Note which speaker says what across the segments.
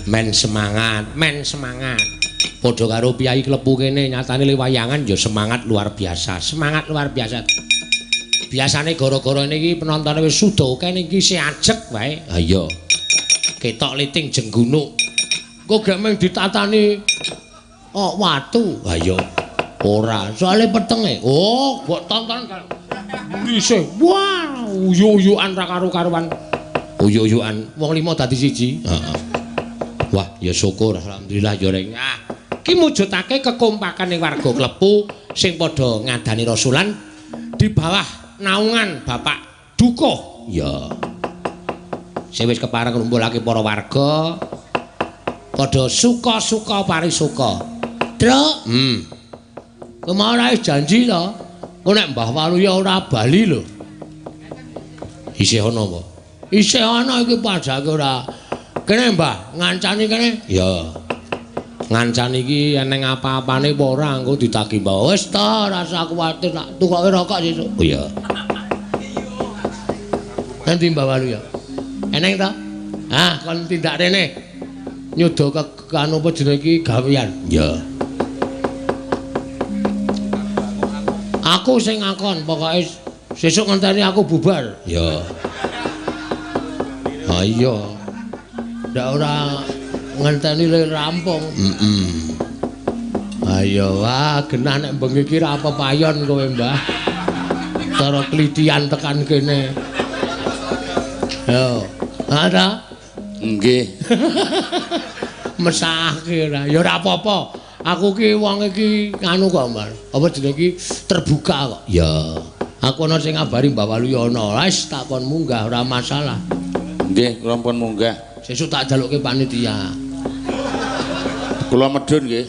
Speaker 1: Men semangat, men semangat. Padha karo piyai klepu kene nyatane le wayangan ya semangat luar biasa. Semangat luar biasa. Biasane gara-gara niki penontone wis suda kene iki isih ajeg wae. Ha iya. Ketok liting jenggunuk. Kok gak mung ditatani watu. Ha iya. Ora, soalé petenge. Oh, mbok tonton kan. Isih. Wah, uyu-uyukan ra karo-karuan. Uyu-uyukan wong lima dadi siji. Heeh. Wah, ya syukur alhamdulillah ya reng. Ah, iki mujudake kekompakan ning warga Klepu sing padha ngadani rasulan di bawah naungan Bapak Dukuh. Ya. Sing wis kepareng ngumpulake para warga padha suka-suka parisuka. Truk. Kemana janji to? Kok nek Mbah Waluya ora bali lho. Isih ana apa? Isih ana iki padake ora. Kene Mbah, ngancani kene? Ya. Ngancani iki eneng apa-apane apa ora engko ditagi Mbah. Wis ta, rasa kuwatir nak tukoke rokok sesuk. Oh iya. Nanti Mbah Waluya. Eneng ta? Ah, kon tindak rene. Nyuda kanu apa jenenge iki gawean. Ya. Aku sing ngakon, pokoke sesuk ngenteni aku bubar. Ya. Ha iya. Ndak ora ngenteni le rampung. Ayo wah genah nek bengi iki ra pepayon kowe, Mbah. Cara klitian tekan kene. Yo. Ada? Nggih. Mesake ora. Ya ora apa-apa. Aku ki wong iki nganu kok, Mbah. Apa jenenge iki terbuka kok. Ya. Aku ana sing ngabari Mbah Waluya ana. Wis tak kon munggah ora masalah. Nggih, kula pun munggah. Sesuk tak jalukke panitia. Kula medun nggih.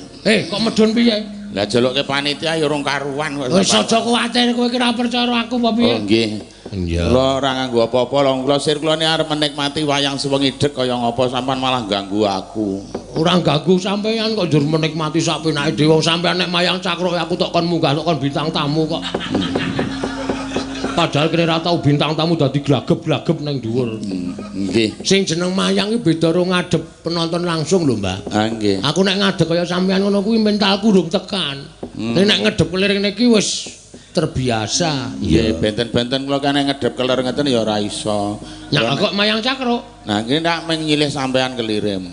Speaker 1: Kok medun piye? Lah jalukke panitia ya urung karuan kok. Wis aja kuwatir kowe ki ora percaya aku apa piye? Oh nggih. Iya. Kula ora nganggo apa-apa, kula sir kula arep menikmati wayang sewengi dek kaya ngapa sampean malah ganggu aku. Ora ganggu sampean kok njur menikmati sak penake dhewe. Sampean nek mayang cakro aku tok kon munggah tok kon bintang tamu kok. Padahal kene ra tau bintang tamu dadi glagep-glagep ning dhuwur. Nggih. Sing jeneng mayang iki beda karo ngadep penonton langsung lho, Mbah. Ha nggih. Aku nek ngadep kaya sampean ngono kuwi mentalku durung tekan. Nek ngedep kelir niki wis terbiasa.
Speaker 2: Iya, benten-benten kula kan ngedep kelir ngeten ya ora iso.
Speaker 1: Nek kok mayang cakro.
Speaker 2: Nah, iki ndak mengilih sampean kelirem.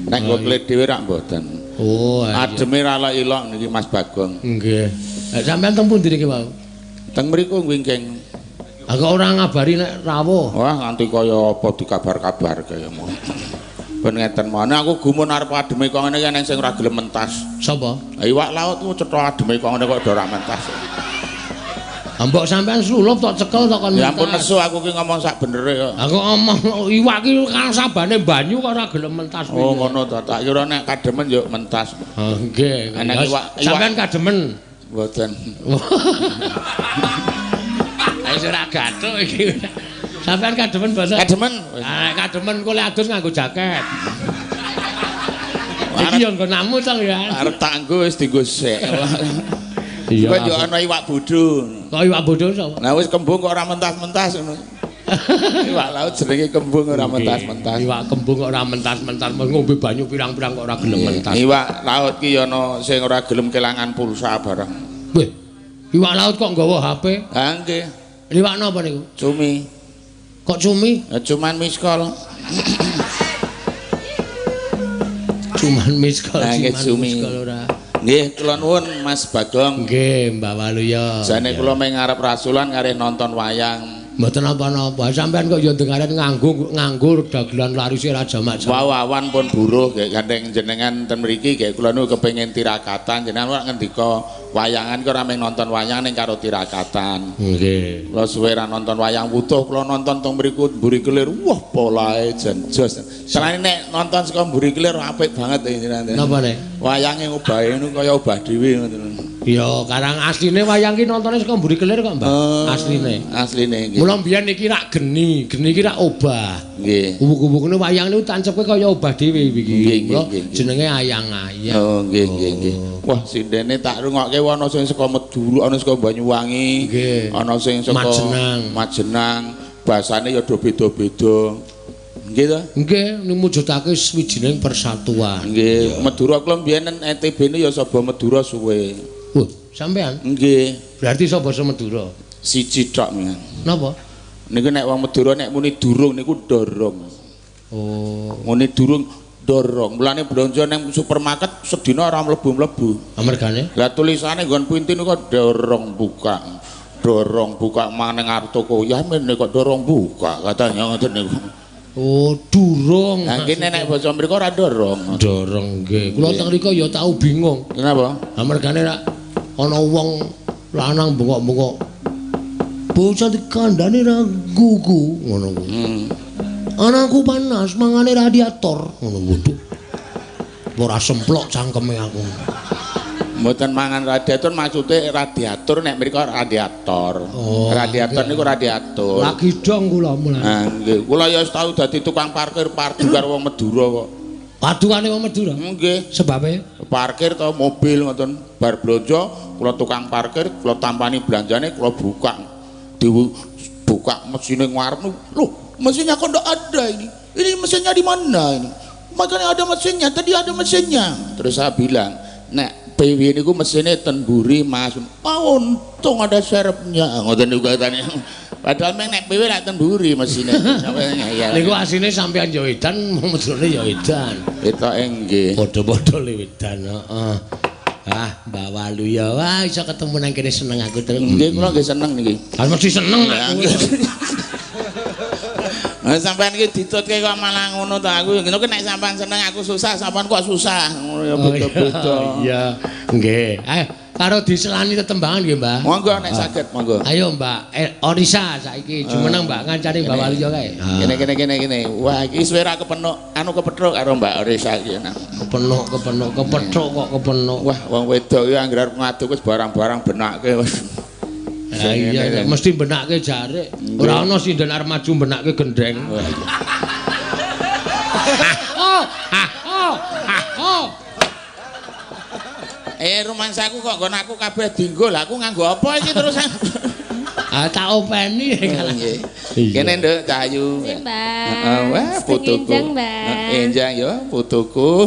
Speaker 2: Nek kok kelir dhewe rak mboten.
Speaker 1: Oh, iya.
Speaker 2: Ademe ra ilok niki Mas Bagong.
Speaker 1: Nggih. Sampean teng pundi niki, Pak?
Speaker 2: Teng mriku wingking.
Speaker 1: Kok ora ngabari nek rawuh.
Speaker 2: Wah, nganti kaya apa dikabar-kabar kaya mau. Ben ngeten mane aku gumun arep ademe kok ngene iki sing ora gelem mentas. Sapa? Iwak laut ku cetha ademe kok ngene kok ora mentas.
Speaker 1: Mbok sampean sulup tok cekel tok kon.
Speaker 2: Ya ampun nesu aku ki ngomong sak benere kok.
Speaker 1: Aku ngomong iwak ki kan sabane banyu kok ora gelem mentas.
Speaker 2: Oh ngono to, tak kira nek kademen yo mentas.
Speaker 1: Oh nggih. Sampean kademen.
Speaker 2: Mboten.
Speaker 1: Wis ora gathuk iki. Sampean kademen basa.
Speaker 2: Kademen.
Speaker 1: Ah, kademen kok lek adus nganggo jaket. Iki yo nggo namu to ya.
Speaker 2: Arep tak nggo wis dienggo sik.
Speaker 1: Iya.
Speaker 2: Kok yo ana iwak bodho.
Speaker 1: Kok iwak bodho sapa?
Speaker 2: Nah wis kembung kok ora mentas-mentas ngono. Iwak laut jenenge kembung ora mentas-mentas.
Speaker 1: Iwak kembung kok ora mentas-mentas, ngombe banyu pirang-pirang kok ora gelem mentas.
Speaker 2: Iwak laut ki ana sing ora gelem kelangan pulsa bareng.
Speaker 1: Weh, iwak laut kok nggawa HP?
Speaker 2: Ha nggih.
Speaker 1: Iwak napa niku?
Speaker 2: Cumi.
Speaker 1: Kok cumi?
Speaker 2: Cuman miskol.
Speaker 1: Cuman miskol,
Speaker 2: cumi.
Speaker 1: Ora.
Speaker 2: Nggih, kula nuwun Mas Bagong.
Speaker 1: Nggih, Mbak Waluya.
Speaker 2: Jane kula meng ngarep rasulan kare nonton wayang.
Speaker 1: Mboten napa-napa. Sampeyan kok ya dengaren nganggur dagelan larise Raja Mak.
Speaker 2: Wawan pun buruh nggih gandeng jenengan ten mriki nggih kula nu kepengin tirakatan jenengan ora ngendika wayangan kok ora meng nonton wayang ning karo tirakatan.
Speaker 1: Nggih.
Speaker 2: Kula suwe ra nonton wayang wutuh kula nonton teng mriku Mburi Kelir. Wah, polahe jan jos. Salane nek nonton saka Mburi Kelir apik banget jenengan.
Speaker 1: Napa nek?
Speaker 2: Wayange obahe nu kaya obah dhewe ngoten.
Speaker 1: Ya, karang asline wayang ki nontone saka Mburi Kelir kok, Mbak. Asline.
Speaker 2: Asline nggih.
Speaker 1: Mula mbiyen iki rak geni iki rak obah.
Speaker 2: Nggih.
Speaker 1: Ubuk-ubukne wayang niku tancepke kaya obah dhewe iki.
Speaker 2: Nggih.
Speaker 1: Jenenge ayang-ayang.
Speaker 2: Oh, nggih, nggih. Wah, sindene tak rungokke ana sing saka Meduru, ana saka Banyuwangi, ana sing saka Majenang. Basane ya do beda-beda. Nggih to?
Speaker 1: Nggih, mujudake swijining persatuan.
Speaker 2: Nggih, Madura kula mbiyen NTB ne ya Saba Madura suwe.
Speaker 1: Sampean?
Speaker 2: Nggih.
Speaker 1: Berarti sapa Madura?
Speaker 2: Siji tok men.
Speaker 1: Napa?
Speaker 2: Niku nek wong Madura nek muni durung niku dorong.
Speaker 1: Oh.
Speaker 2: Muni durung dorong. Mulane blonjo nang supermarket sedina ora mlebu-mlebu.
Speaker 1: Amargane?
Speaker 2: Lah tulisane nggon pintu niku dorong buka. Dorong buka maneng arep toko. Ya mene kok dorong buka katanya ngoten niku.
Speaker 1: Oh, durung.
Speaker 2: Lah kene nek basa mriko ora dorong.
Speaker 1: Dorong nggih. Kula teng mriko ya tau bingung.
Speaker 2: Kenapa?
Speaker 1: Amargane nek ana wong lanang bengok-bengok bocah dikandani ra gugu ngono kuwi. Anakku panas mangane radiator ngono waduh. Ora semplok cangkeme aku.
Speaker 2: Mboten mangan radiator maksude radiator nek mriko radiator.
Speaker 1: Oh,
Speaker 2: radiator niku radiator.
Speaker 1: Lagi dong kula mulane.
Speaker 2: Ah nggih, kula ya wis tau dadi tukang parkir padu karo wong Madura kok.
Speaker 1: Padukane wong Madura?
Speaker 2: Nggih.
Speaker 1: Sebabe
Speaker 2: Parkir to mobil ngoten bar blonjo, kula tukang parkir, kula tampani belanjane, kula buka. Dibuka mesinnya ngarep. Loh, mesinnya kok ndak ada ini? Ini mesinnya di mana ini? Makanya ada mesinnya, tadi ada mesinnya. Terus saya bilang, nek PW niku mesinnya tenburi Mas. Oh, untung ada serepnya. Ngoten niku katanya. Padahal nek PW lak tenburi mesinnya. Ya.
Speaker 1: Niku asine sampean yo edan, medrone yo edan.
Speaker 2: Ketoke nggih.
Speaker 1: Padha-padha le edan, heeh. Ah, Mbak Walu ya. Wah, iso ketemu nang kene seneng aku terus.
Speaker 2: Nggih, kula nggih seneng niki.
Speaker 1: Ah, mesti seneng aku.
Speaker 2: Nah, sampean iki ditutke kok malah ngono to aku. Ngono nek sampean seneng aku susah, sampean kok susah. Ngono ya beda-beda.
Speaker 1: Iya, nggih. Ayo, karo diselani tetembangan nggih, Mbak.
Speaker 2: Monggo nek saged, monggo.
Speaker 1: Ayo, Mbak. Orisa saiki jumeneng Mbak ngancani Mbak Walu ya kae.
Speaker 2: Kene. Wah, iki suwe ra kepenuk, kepethuk karo Mbak Orisa iki.
Speaker 1: Kepenuk kok kepenuk.
Speaker 2: Wah, wong wedok iki anggere arep ngaduk wis barang-barang benakke wis.
Speaker 1: Ha iya, mesti benake jare. Ora ana sinden arep maju benake gendeng.
Speaker 2: Romansaku kok nggon aku kabeh dienggo. Lah aku nganggo apa iki terus?
Speaker 1: Ah tak openi kalah.
Speaker 2: Kene Nduk Cahayu. Heeh, wah putuku. Enjang ya putuku.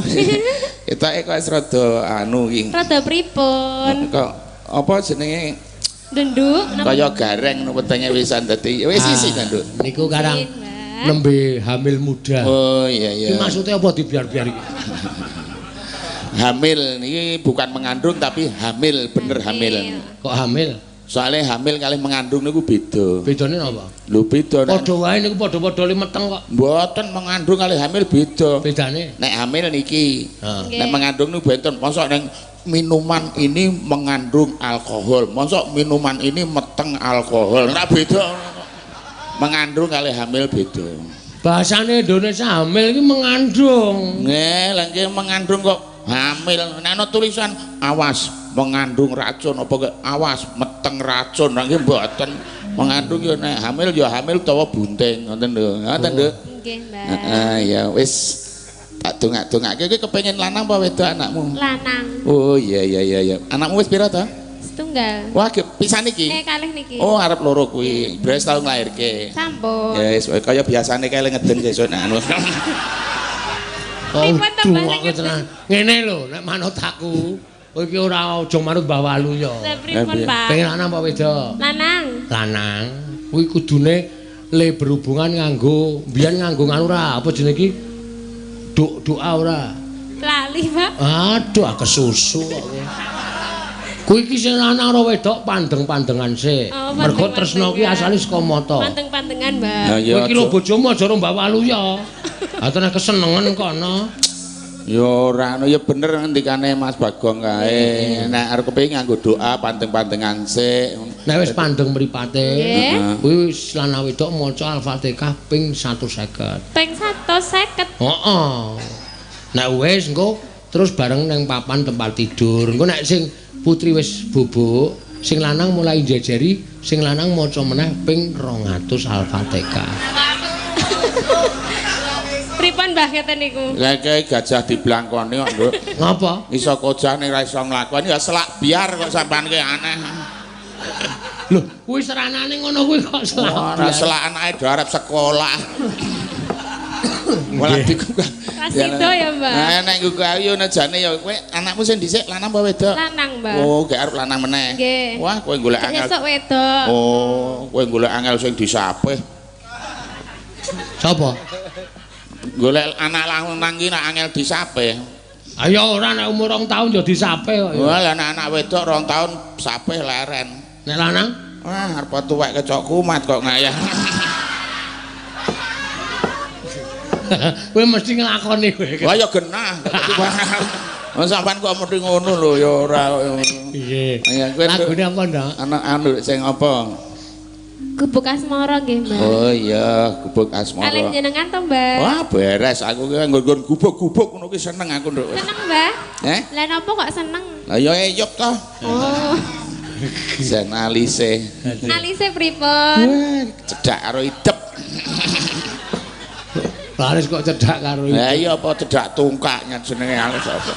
Speaker 2: Ketoke kok rada anu iki.
Speaker 3: Rada pripun?
Speaker 2: Kok apa jenenge?
Speaker 3: Denduk.
Speaker 2: Kaya gareng wetenge wisan dadi wis isi ta, Nduk.
Speaker 1: Niku karang nembe hamil muda.
Speaker 2: Oh iya.
Speaker 1: Iki maksudnya apa dibiar-biar iki?
Speaker 2: Hamil niki bukan mengandung tapi hamil, bener hamil.
Speaker 1: Kok hamil?
Speaker 2: Soalnya hamil kali mengandung niku beda.
Speaker 1: Bedane napa?
Speaker 2: Lho beda.
Speaker 1: Padha wae niku padha-padha meteng kok.
Speaker 2: Mboten mengandung kali hamil beda.
Speaker 1: Bedane?
Speaker 2: Nek hamil niki. Nek mengandung niku benten. Mosok ning minuman ini mengandung alkohol. Mosok minuman ini meteng alkohol. Ora beda. Mengandung kali hamil beda.
Speaker 1: Bahasane Indonesia hamil iki mengandung.
Speaker 2: Nggih, lha iki mengandung kok hamil. Nek ana tulisan awas mengandung racun apa ke awas meteng racun nggih mboten. Mengandung ya nek hamil utawa bunting ngoten lho. Ngoten lho.
Speaker 3: Nggih, Mbak.
Speaker 2: Heeh ya wis tak dongak-dongake kowe kepengin lanang apa wedok anakmu?
Speaker 3: Lanang.
Speaker 2: Oh iya. Anakmu wis pira to?
Speaker 3: Setunggal.
Speaker 2: Wah, pisan iki.
Speaker 3: Kalih niki.
Speaker 2: Oh, arep loro kuwi. Bres tau nglairke.
Speaker 3: Sampun.
Speaker 2: Ya wis kaya biasane kae ngeden sesuk anu.
Speaker 1: Oh, duwake tenan. Ngene lho, nek manut aku, kowe iki ora aja manut Mbah Walu ya.
Speaker 3: Lah pripun, Pak?
Speaker 1: Pengen lanang apa wedok?
Speaker 3: Lanang.
Speaker 1: Lanang. Kuwi kudune le berhubungan nganggo biyen nganggo nganu ora apa jenenge iki? Doa ora.
Speaker 3: Lali, Pak.
Speaker 1: Aduh, kesusu kok. Kuwi iki sing lanang ora wedok pandeng-pandengan sik. Mergo tresno ki asale saka mata.
Speaker 3: Panteng-pantengan, Mbak.
Speaker 1: Kowe iki lho bojomu aja Mbak Walu ya. Atene kesenengan kono.
Speaker 2: Ya ora anu ya bener ngendikane Mas Bagong kae. Nek arep kepengin nganggo doa panteng-pantengan sik.
Speaker 1: Nek wis pandeng mripate, kuwi wis lanang wedok maca Al-Fatihah ping 150.
Speaker 3: Ping 150.
Speaker 1: Heeh. Nek wis engko terus bareng ning papan tempat tidur. Engko nek sing putri wis bubuk, sing lanang mulai jejeri, sing lanang maca meneh ping 200 Al-Fatihah.
Speaker 3: Pripun Mbah keten niku?
Speaker 2: Lah kae gajah diblangkoni kok, Nduk.
Speaker 1: Ngapa?
Speaker 2: Iso kocah ning ra iso nglakoni ya selak biar kok sampean ki aneh.
Speaker 1: Lho, kuwi seranane ngono kuwi kok selak.
Speaker 2: Ora selak anake do arep sekolah. Malah diku.
Speaker 3: Rasido ya, Mbak.
Speaker 2: Nah, nek nggo ayu nejane ya kowe anakmu sing dhisik lanang apa wedok?
Speaker 3: Lanang, Mbak.
Speaker 2: Oh, gek arep lanang meneh.
Speaker 3: Nggih.
Speaker 2: Wah, kowe golek angel.
Speaker 3: Besok wedok.
Speaker 2: Oh, kowe golek angel sing disapih.
Speaker 1: Sapa?
Speaker 2: Golek anak lanang ki nek angel disapih.
Speaker 1: Ayo ora nek umur 2 tahun ya disape kok.
Speaker 2: Wah, lah anak wedok 2 tahun sapih leren.
Speaker 1: Nek lanang?
Speaker 2: Wah, arep tuwek kecok kumat kok ngayah.
Speaker 1: Kowe mesti nglakoni kowe.
Speaker 2: Wah, ya genah. Wong sampean kok mesti ngono lho ya ora.
Speaker 1: Iya.
Speaker 2: Ya kowe
Speaker 1: lagune apa, Ndang?
Speaker 2: anak anu sing apa?
Speaker 3: Gubuk asmara nggih, Mbak.
Speaker 2: Oh iya, gubuk asmara.
Speaker 3: Kalian jenengan to, Mbak?
Speaker 2: Wah, beres aku ki nggon gubuk-gubuk ngono ki seneng aku, Nduk.
Speaker 3: Seneng, Mbak?
Speaker 2: Lah
Speaker 3: napa kok seneng?
Speaker 2: Lah ya eyup to.
Speaker 3: Oh.
Speaker 2: Jan alise.
Speaker 3: Alise pripun?
Speaker 2: Cedak karo idep.
Speaker 1: Laris kok cedak karo iki.
Speaker 2: Lah iya apa cedak tungkaknya jenenge alis apa.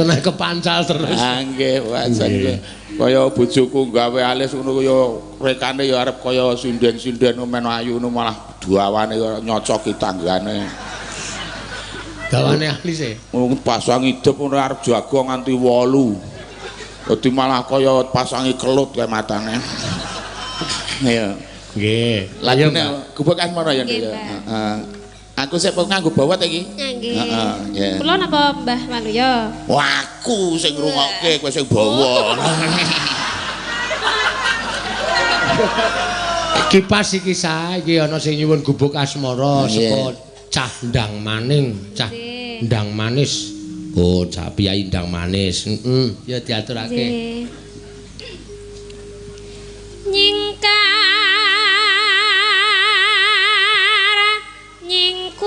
Speaker 1: Tenan kepancal terus.
Speaker 2: Ah nggih, wajan kowe. Kaya bojoku gawe alis ngono kaya rekane ya arep kaya sinden-sinden men ayu ngono malah duawane ya nyocoki tanggane.
Speaker 1: Gawane alise.
Speaker 2: Wong pasang idep ora arep jago nganti 8. Dadi malah kaya pasangi kelut kaya matane. Iya.
Speaker 1: Nggih.
Speaker 2: Lagune gubuk asmara ya
Speaker 3: Nggih,
Speaker 2: Nduk.
Speaker 3: Mbak.
Speaker 2: Heeh. Aku sik nganggo bawat iki.
Speaker 3: Nggih.
Speaker 2: Heeh, nggih.
Speaker 3: Kula napa Mbah Waluya?
Speaker 2: Wah, aku sing ngrungokke kowe sing bawa.
Speaker 1: Kipas iki sae iki ana sing nyuwun gubuk asmara
Speaker 2: Nggih.
Speaker 1: saka Cah Ndang Maning, Cah
Speaker 3: Nggih.
Speaker 1: Ndang Manis. Oh, Cah Piyai Ndang Manis. Heeh, ya diaturake.
Speaker 3: Nggih. Nyingkar nyingkur.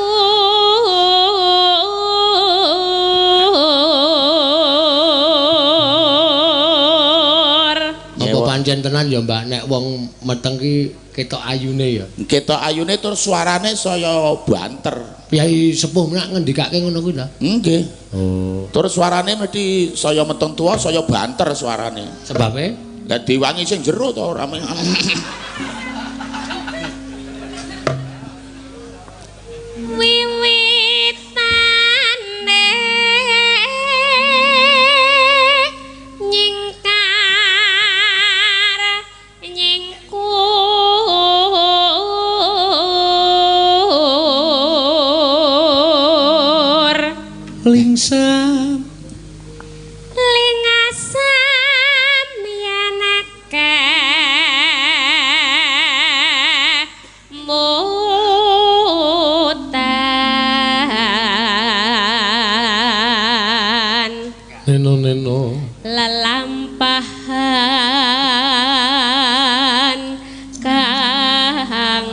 Speaker 1: Apa pancen tenan ya, Mbak, nek wong meteng ki ketok ayune ya.
Speaker 2: Ketok ayune tur suarane saya banter.
Speaker 1: Piyai sepuh nek ngendikake ngono kuwi ta?
Speaker 2: Nggih.
Speaker 1: Oh,
Speaker 2: Tur suarane mesti saya meteng tua, saya banter suarane.
Speaker 1: sebabe
Speaker 2: Lah diwangi sing jero to ora men.
Speaker 3: Wiwitane nyingkar nyingkur
Speaker 1: lingsam
Speaker 3: lingasam yanake mutan
Speaker 1: neno
Speaker 3: lelampahan kang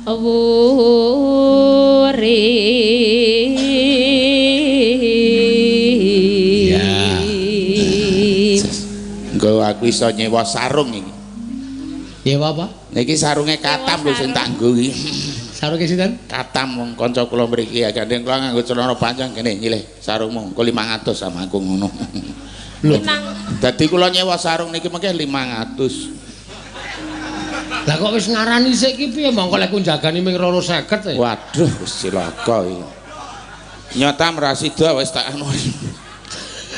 Speaker 3: wuri.
Speaker 1: Ya.
Speaker 2: Engko aku iso nyewa sarung iki.
Speaker 1: Nyewa apa?
Speaker 2: Niki sarunge katam lho sing tak nggo iki.
Speaker 1: Sarunge sinten?
Speaker 2: Katam wong kanca kula mriki ya gandeng kula nganggo celana panjang kene nyilih sarungmu engko 500 sama aku ngono.
Speaker 1: Lho,
Speaker 2: Dadi kula nyewa sarung niki mengke 500.
Speaker 1: lah kok wis ngarani sik ki piye mongko lek ku jagani ming 250 ya?
Speaker 2: Waduh, wis cilaka iki. Nyata merasida wis tak anu.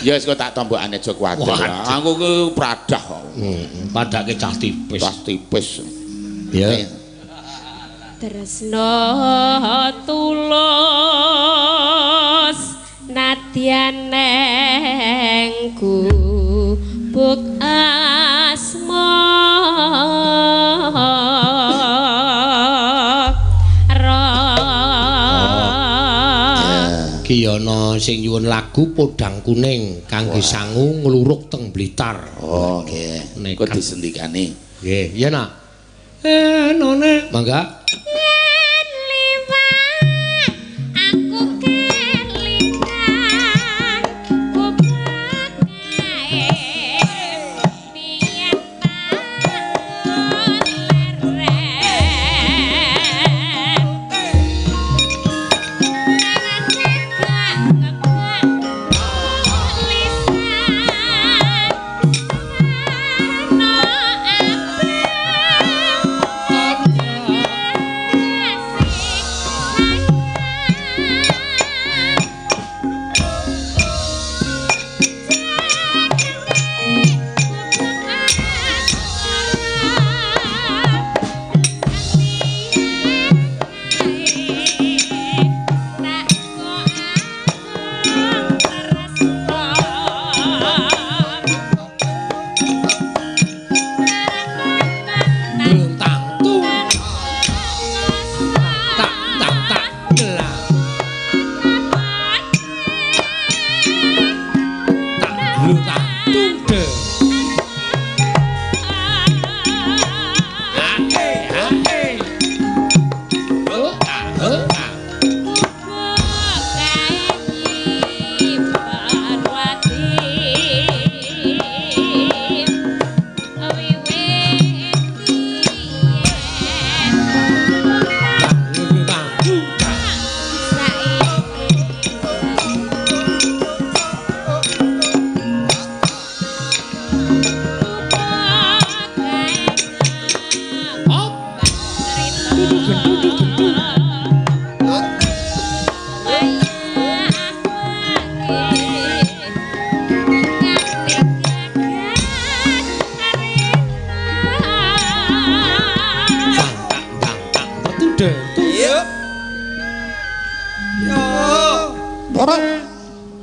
Speaker 2: Ya wis kok tak tombokane aja kuwatir.
Speaker 1: Waduh.
Speaker 2: Aku ku pradah kok.
Speaker 1: Padake cah tipis.
Speaker 2: Pas tipis.
Speaker 1: Ya.
Speaker 3: Tresno tulus nadyan neng gubuk
Speaker 1: Ki ana sing nyuwun lagu Podang Kuning kangge sangu ngluruk teng Blitar.
Speaker 2: Oh, nggih. Kok
Speaker 1: Nekat.
Speaker 2: disendikani.
Speaker 1: Nggih, iya nak. None. Mangga.
Speaker 3: yen liwat aku kelingan gubuk kae biyen bangun leren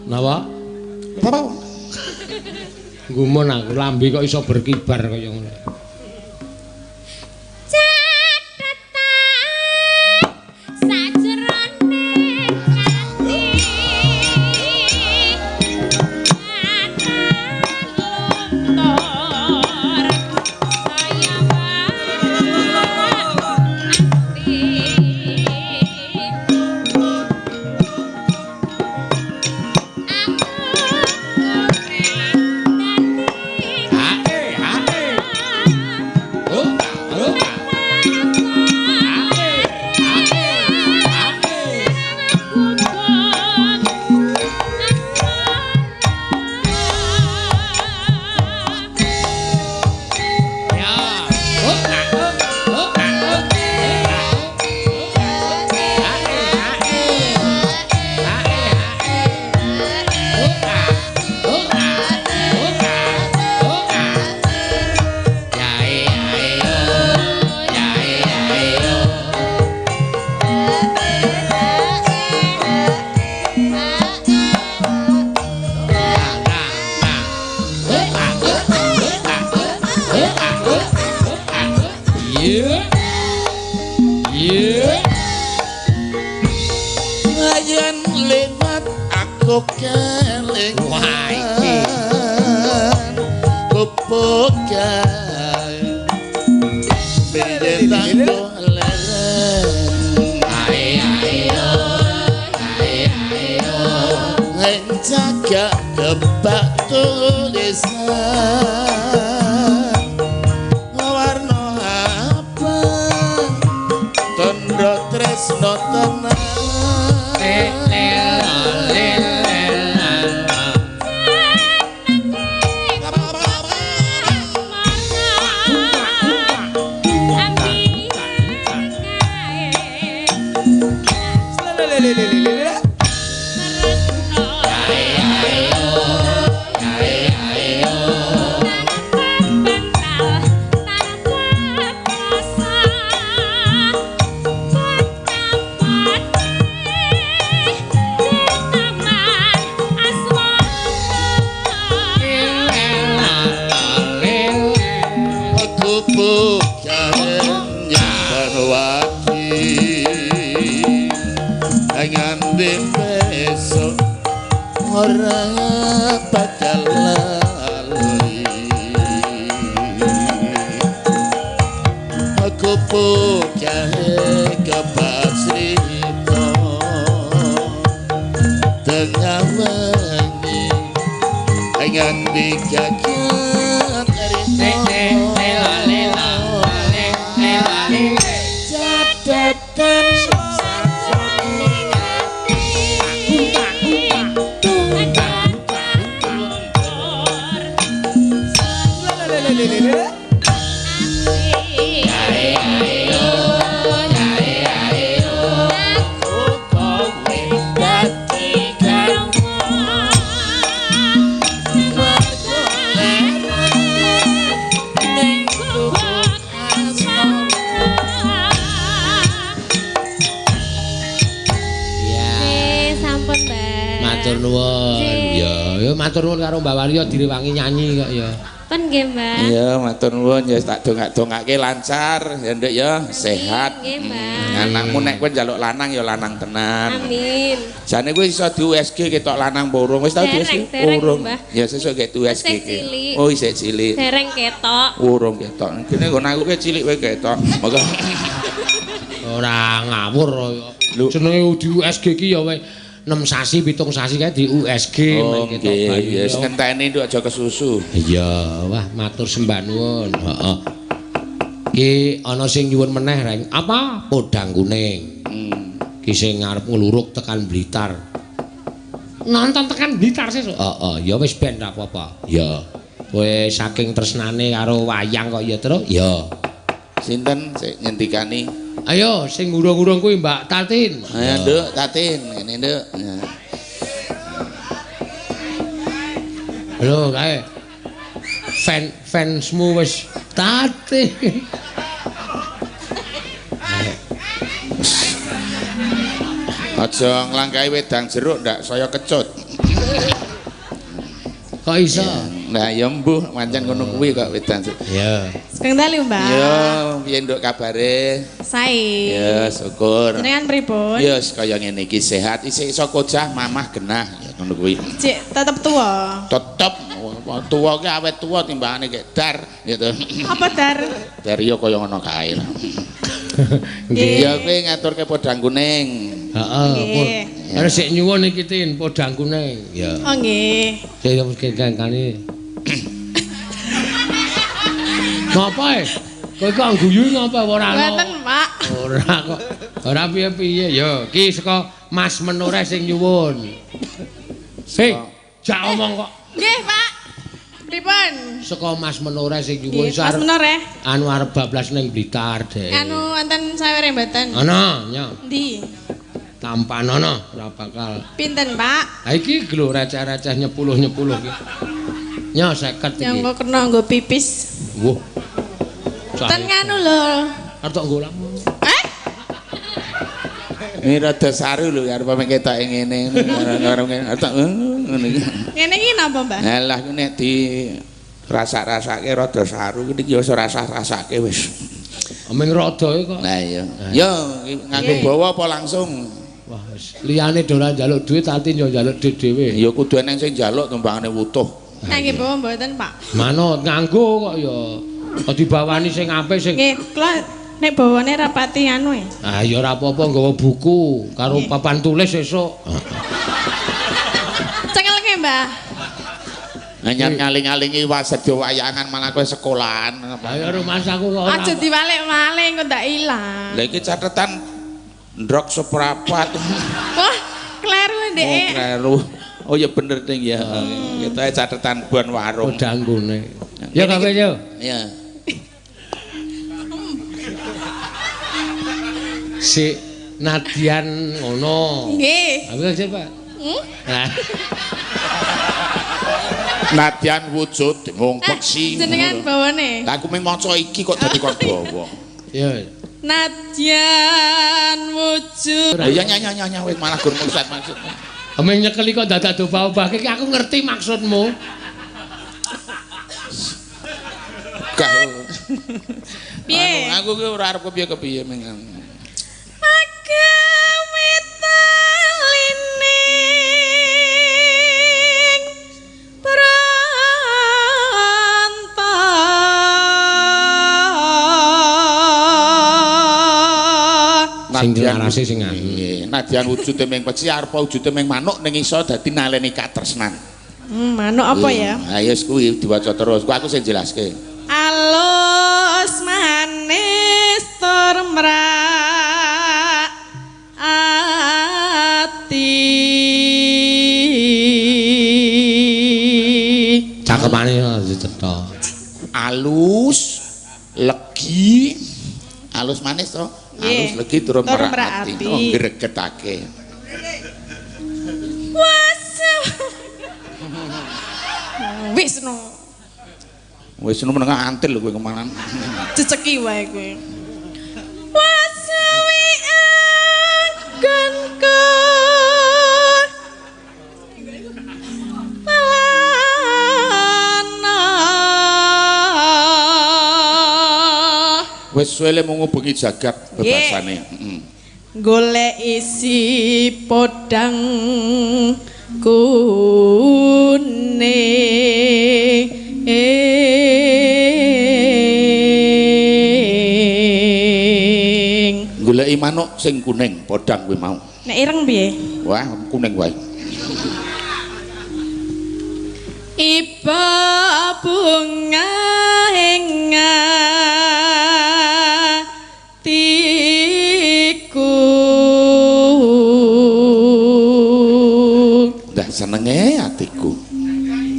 Speaker 1: Napa?
Speaker 2: Apa?
Speaker 1: Gumun aku lambe kok iso berkibar kaya ngono. Direwangi nyanyi kok ya.
Speaker 3: Pun nggih, Mbak.
Speaker 2: Iya, matur nuwun ya tak dongak-dongake lancar ya Nduk ya, sehat.
Speaker 3: Nggih, Mbak.
Speaker 2: Anakmu nek kowe njaluk lanang ya lanang tenan.
Speaker 3: Amin.
Speaker 2: Jane kowe iso di USG ketok lanang apa urung? Wis tau di USG?
Speaker 3: Urung.
Speaker 2: Ya sesuk ke USG ki. Oh, isih cilik.
Speaker 3: Dereng ketok.
Speaker 2: Urung ketok. Kene nggon aku ke cilik wae ketok. Moga
Speaker 1: ora ngawur kaya. Jenenge di USG ki ya wae 6 sasi 7 sasi kae di USG
Speaker 2: men ketok. Ya wis ngenteni nduk aja kesusu.
Speaker 1: Iya, wah matur sembah nuwun. Heeh. Ki ana sing nyuwun meneh Reng. Apa? Podang kuning. Ki sing ngarep ngluruk tekan Blitar. Nonton tekan Blitar sesuk. Heeh, ya wis ben ra apa-apa. Ya. Kowe saking tresnane karo wayang kok ya terus? Ya.
Speaker 2: Sinten sik nyentikani?
Speaker 1: Ayo sing ngurung-ngurung kuwi Mbak Tatin.
Speaker 2: Ayo Nduk, Tatin, ngene Nduk.
Speaker 1: Lho kae. Fansmu wis Tatin.
Speaker 2: Aja nglangkai wedang jeruk ndak saya kecut.
Speaker 1: Kok iso?
Speaker 2: Nah ya mbuh pancen ngono kuwi kok wedang jeruk.
Speaker 1: Ya.
Speaker 3: Sugeng dalu, Mbak.
Speaker 2: Ya, piye Nduk kabare?
Speaker 3: Sae.
Speaker 2: Ya, syukur.
Speaker 3: Jenengan pripun?
Speaker 2: Ya kaya ngene iki sehat, isih iso kocah, mamah genah ya ngono kuwi.
Speaker 3: Cik tetep tua.
Speaker 2: Tetep tuwa ki awet tuwa timbangane kek dar gitu.
Speaker 3: Apa dar?
Speaker 2: Dar ya kaya ngono kae lah.
Speaker 1: Nggih.
Speaker 2: Ya kowe ngaturke podang kuning.
Speaker 1: Heeh. Arep sik nyuwun iki Tin, podang kuning. Ya.
Speaker 3: Oh nggih.
Speaker 1: Saya mesti kangkane. Ngapa e? Kowe kok guyu ngapa ora ana?
Speaker 3: Mboten, Pak.
Speaker 1: Ora kok. Ora piye-piye. Ya, iki saka Mas Menoreh sing nyuwun. Hei, jak omong kok.
Speaker 3: Nggih, Pak. Pripun?
Speaker 1: Saka Mas Menoreh sing nyuwun
Speaker 3: Nggih, Mas Menoreh.
Speaker 1: anu arep bablas ning Blitar, Dek.
Speaker 3: Anu wonten sawere mboten?
Speaker 1: Ana, nya.
Speaker 3: Ndi?
Speaker 1: Tampan ana, ora bakal.
Speaker 3: Pinten, Pak?
Speaker 1: Ha iki lho receh-receh nyepuluh-nyepuluh iki. Nya 50 iki.
Speaker 3: Yang kok kena nggo pipis.
Speaker 1: Wah.
Speaker 3: Ten nganu lho.
Speaker 1: Arep tok nggo lamu.
Speaker 2: Ini rada saru lho arep mek ketoke ngene. Karo ngene ngene iki.
Speaker 3: Ngene iki napa, Mbah?
Speaker 2: Alah ku nek di rasak-rasake rada saru iki ya ora rasake wis.
Speaker 1: Ameng rada kok.
Speaker 2: Lah iya. Yo nganggo bawa apa langsung?
Speaker 1: Wah, wis liyane do ora njaluk duit Tatin yo njaluk duit dhewe.
Speaker 2: Ya kudu eneng sing njaluk timbangane wutuh.
Speaker 3: Nah, nggih bawa mboten, Pak.
Speaker 1: Manut nganggo kok ya. Kok dibawani sing apik sing.
Speaker 3: Nggih, kula nek bawane rapati anu e.
Speaker 1: Ah ya ora apa-apa nggawa buku karo papan tulis esuk.
Speaker 3: Cengelke, Mbah.
Speaker 2: Hanya ngaling-alingi wasedya wayangan malah kowe sekolahan.
Speaker 1: Ayo rumah aku kok ora.
Speaker 3: Aja diwalik malih engko ndak ilang.
Speaker 2: Lah iki catetan ndrok seprapat.
Speaker 3: Wah, kleru
Speaker 2: Oh,
Speaker 3: ndek.
Speaker 2: kleru. Oh ya bener Ting ya. Kita catetan buan warung.
Speaker 1: Podang kuning. Ya kabeh yo.
Speaker 2: Ya.
Speaker 1: Si Nadian ngono.
Speaker 3: Nggih.
Speaker 1: Aku sik, Pak. Nah.
Speaker 2: Nadyan wujud mung peksi.
Speaker 3: Jenengan bawane.
Speaker 2: Lah aku mung maca iki kok dadi kon bawa.
Speaker 1: Ya.
Speaker 3: Nadyan wujud.
Speaker 2: Ya nyanyi wis malah gur maksud maksudnya.
Speaker 1: Ameng nyekeli kok dadak dobah-obah iki aku ngerti maksudmu.
Speaker 2: Gak.
Speaker 3: Piye?
Speaker 2: Aku ki ora arep kepiye-kepiye meng.
Speaker 3: Agawe talining pranta.
Speaker 1: Sing dilarasi sing anu.
Speaker 2: Nadyan wujude ming peci arep wujude ming manuk ning iso dadi naleni katresnan.
Speaker 3: Manuk apa ya?
Speaker 2: Ha ya kuwi diwaca terus. Ku aku sing jelaske.
Speaker 3: Alus manis tur mrak ati.
Speaker 1: Cakepane dicetha.
Speaker 2: Alus, legi, alus manis to. Alus legi turun merak ati. Oh gregetake.
Speaker 3: Wisnu.
Speaker 2: Wisnu menengah antil lho kowe kemanan.
Speaker 3: Ceceki wae kowe. Wasawi anggonku.
Speaker 2: Wis suwele mung ngubengi jagat bebasane.
Speaker 3: Golek isi podang kuning.
Speaker 2: Goleki manuk sing kuning podang kuwi mau.
Speaker 3: Nek ireng piye?
Speaker 2: Wah, kuning wae.
Speaker 3: Iba bunga ing atiku.
Speaker 2: Dah senenge atiku.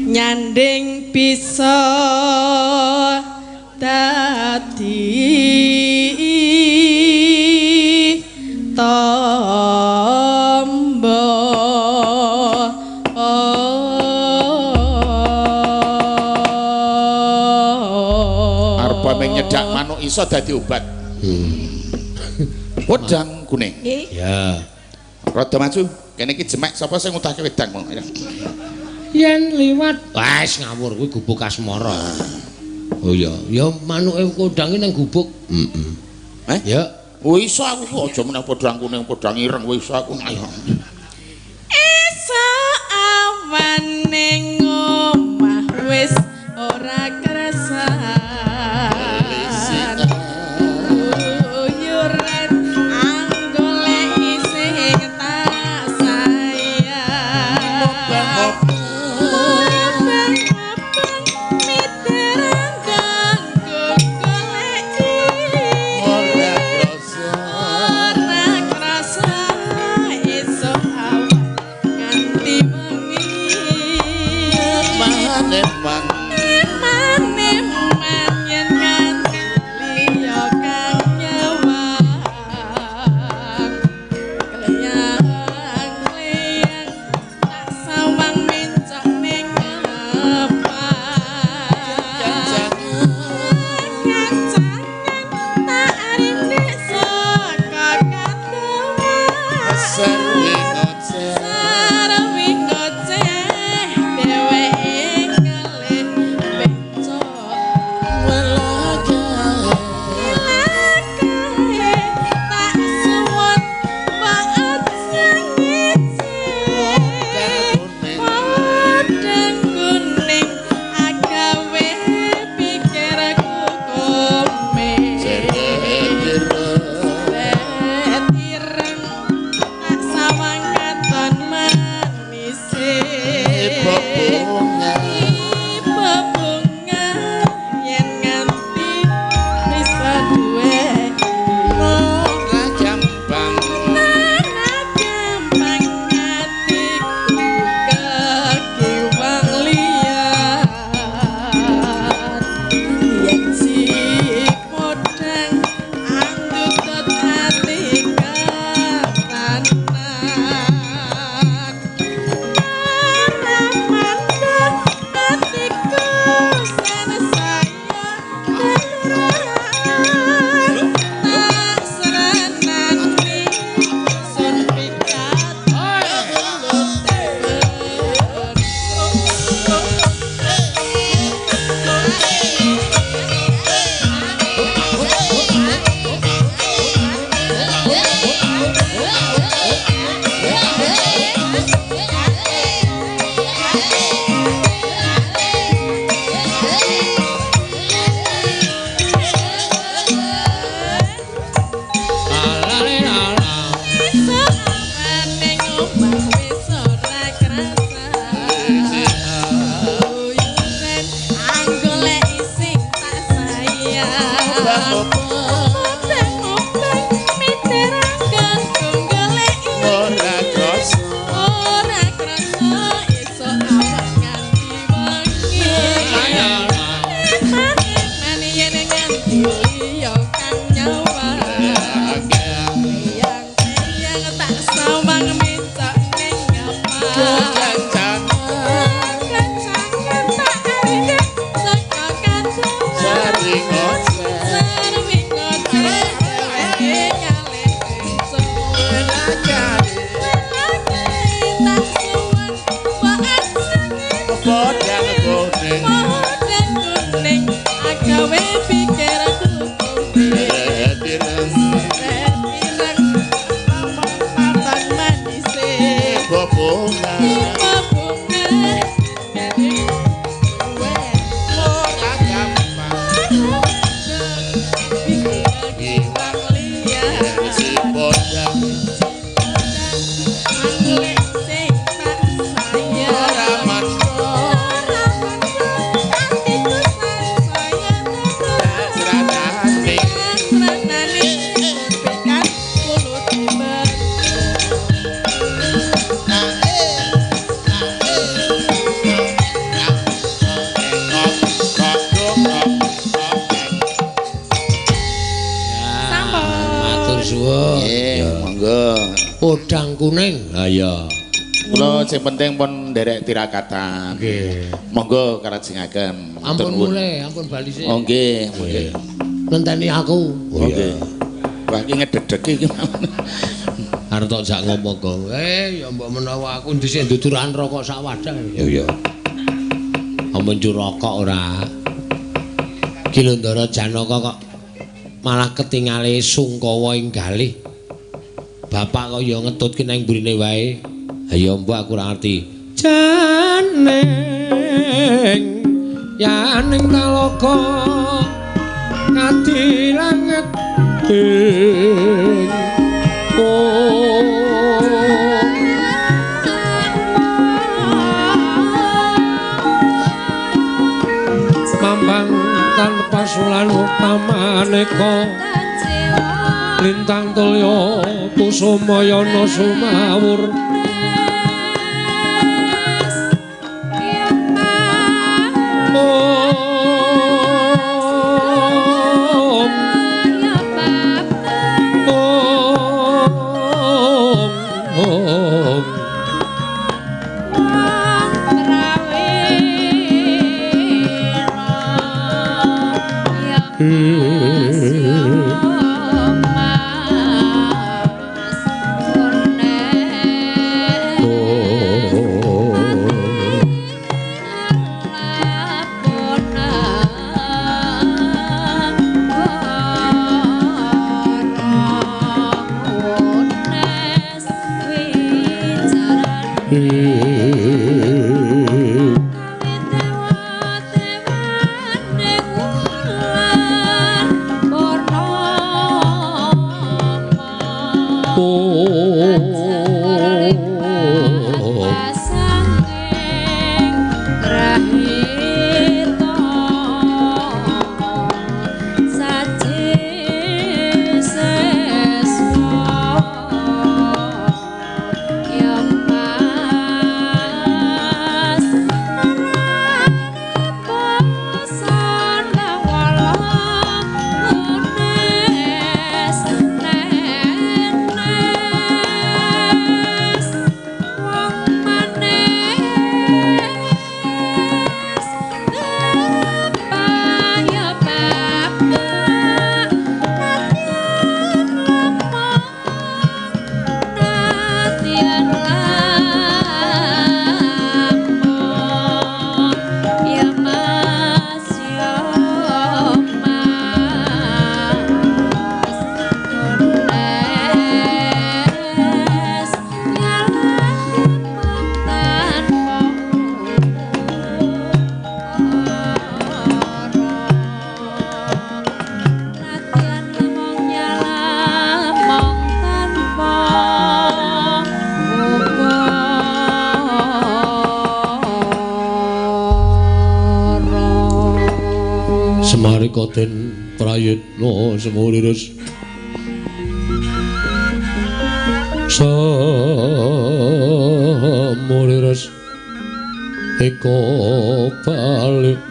Speaker 3: Nyanding bisa dadi
Speaker 2: manuk iso dadi obat. Wedang kuning.
Speaker 3: Nggih.
Speaker 1: Ya.
Speaker 2: Rada maju. Kene iki jemek sapa sing ngutahke wedang mong.
Speaker 1: Yen liwat, wis ngawur kuwi gubuk asmara. Oh iya, ya manuke kodhange nang gubuk.
Speaker 2: Heh?
Speaker 1: Ya.
Speaker 2: Wis iso aku aja meneh podang kuning, podang ireng wis iso aku.
Speaker 3: Esuk awan ning omah wis ora kerasa. Uyuran anggoleki sing tak sayang. Mabang miteran kanggo goleki. Ora krasa esuk awan nganti wengi.
Speaker 2: Maneman
Speaker 3: Yen nganti liya kang nyawang. Kleyang tak sawang mencok ning ngepang. Kancangan tak rindik saka kateman. Sarwi ngoceh dheweke ngelih becok. Lakae tak suwun maat nyangisi. Podang kuning agawe pikirku komeng. Ireng tak sawang katon manise. Bebunga yen nganti bisa duwe ora gampang atiku kekiwang liyan. Yen si podang anggutut ati katanan. Hatiku sen saya tak seranani sun pikat ning omah wis ora krasa. Uyuran anggoleki sing tak sayang. Obeng-obeng miteran kanggo goleki. Ora krasa esuk awan nganti wengi. Eman yen nganti liya kang nyawang. Yang tak sawang mencok ning ngepang. Kancangan tak rindik saka kateman. Sarwi ngoceh ngalih becok. Lakae tak suwun maat nyangisi. Podang kuning agawe pikirku komeng. Ireng papan manise. Bebunga jadi duwe ora gampang kekiwang liyan. Podang anggolek sing tak sayang. Atiku sen saya seranani pikat kulut tiba.
Speaker 1: Matur suwun.
Speaker 2: Monggo.
Speaker 1: Podang kuning. Ha iya.
Speaker 2: Kula sing penting pun nderek tirakatan.
Speaker 1: Nggih.
Speaker 2: Monggo karajengaken.
Speaker 1: Ampun mulih, ampun bali sih.
Speaker 2: Oh nggih.
Speaker 1: ngenteni aku.
Speaker 2: Oh iya. Wah iki ngededek iki.
Speaker 1: Arep tok jak ngomong kok. Ya mbok menawa aku dhisik nduduran rokok sak wadah.
Speaker 2: Ya iya.
Speaker 1: Amun rokok ora. Ki lho Ndara Janaka kok malah ketingale Sungkawa ing galih. Bapak kok ya ngetutke nang mburine wae. Ha ya mbok aku ora ngerti. Janeng yaning talaka ngati langit mambang tanpa sulan pamaneka lintang tulya kusumayana sumawur Koten prayitna semuriris semuriris eko balik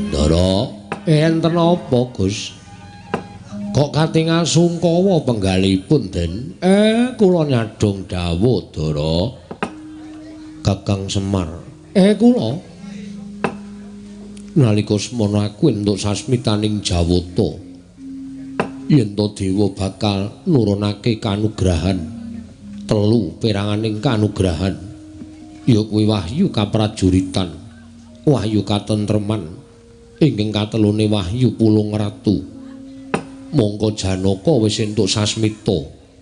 Speaker 1: Ndara enten apa Gus? Kok katingal Sungkawa penggalipun Den? Kula nyadong dawuh Dara Kakang Semar. Kula nalika semana aku entuk sasmitaning Jawata yen to dewa bakal nurunake kanugrahan telu peranganing kanugrahan ya kuwi wahyu kaprajuritan wahyu katentreman ingkang katelune wahyu pulung ratu. Mongko Janaka wis entuk sasmita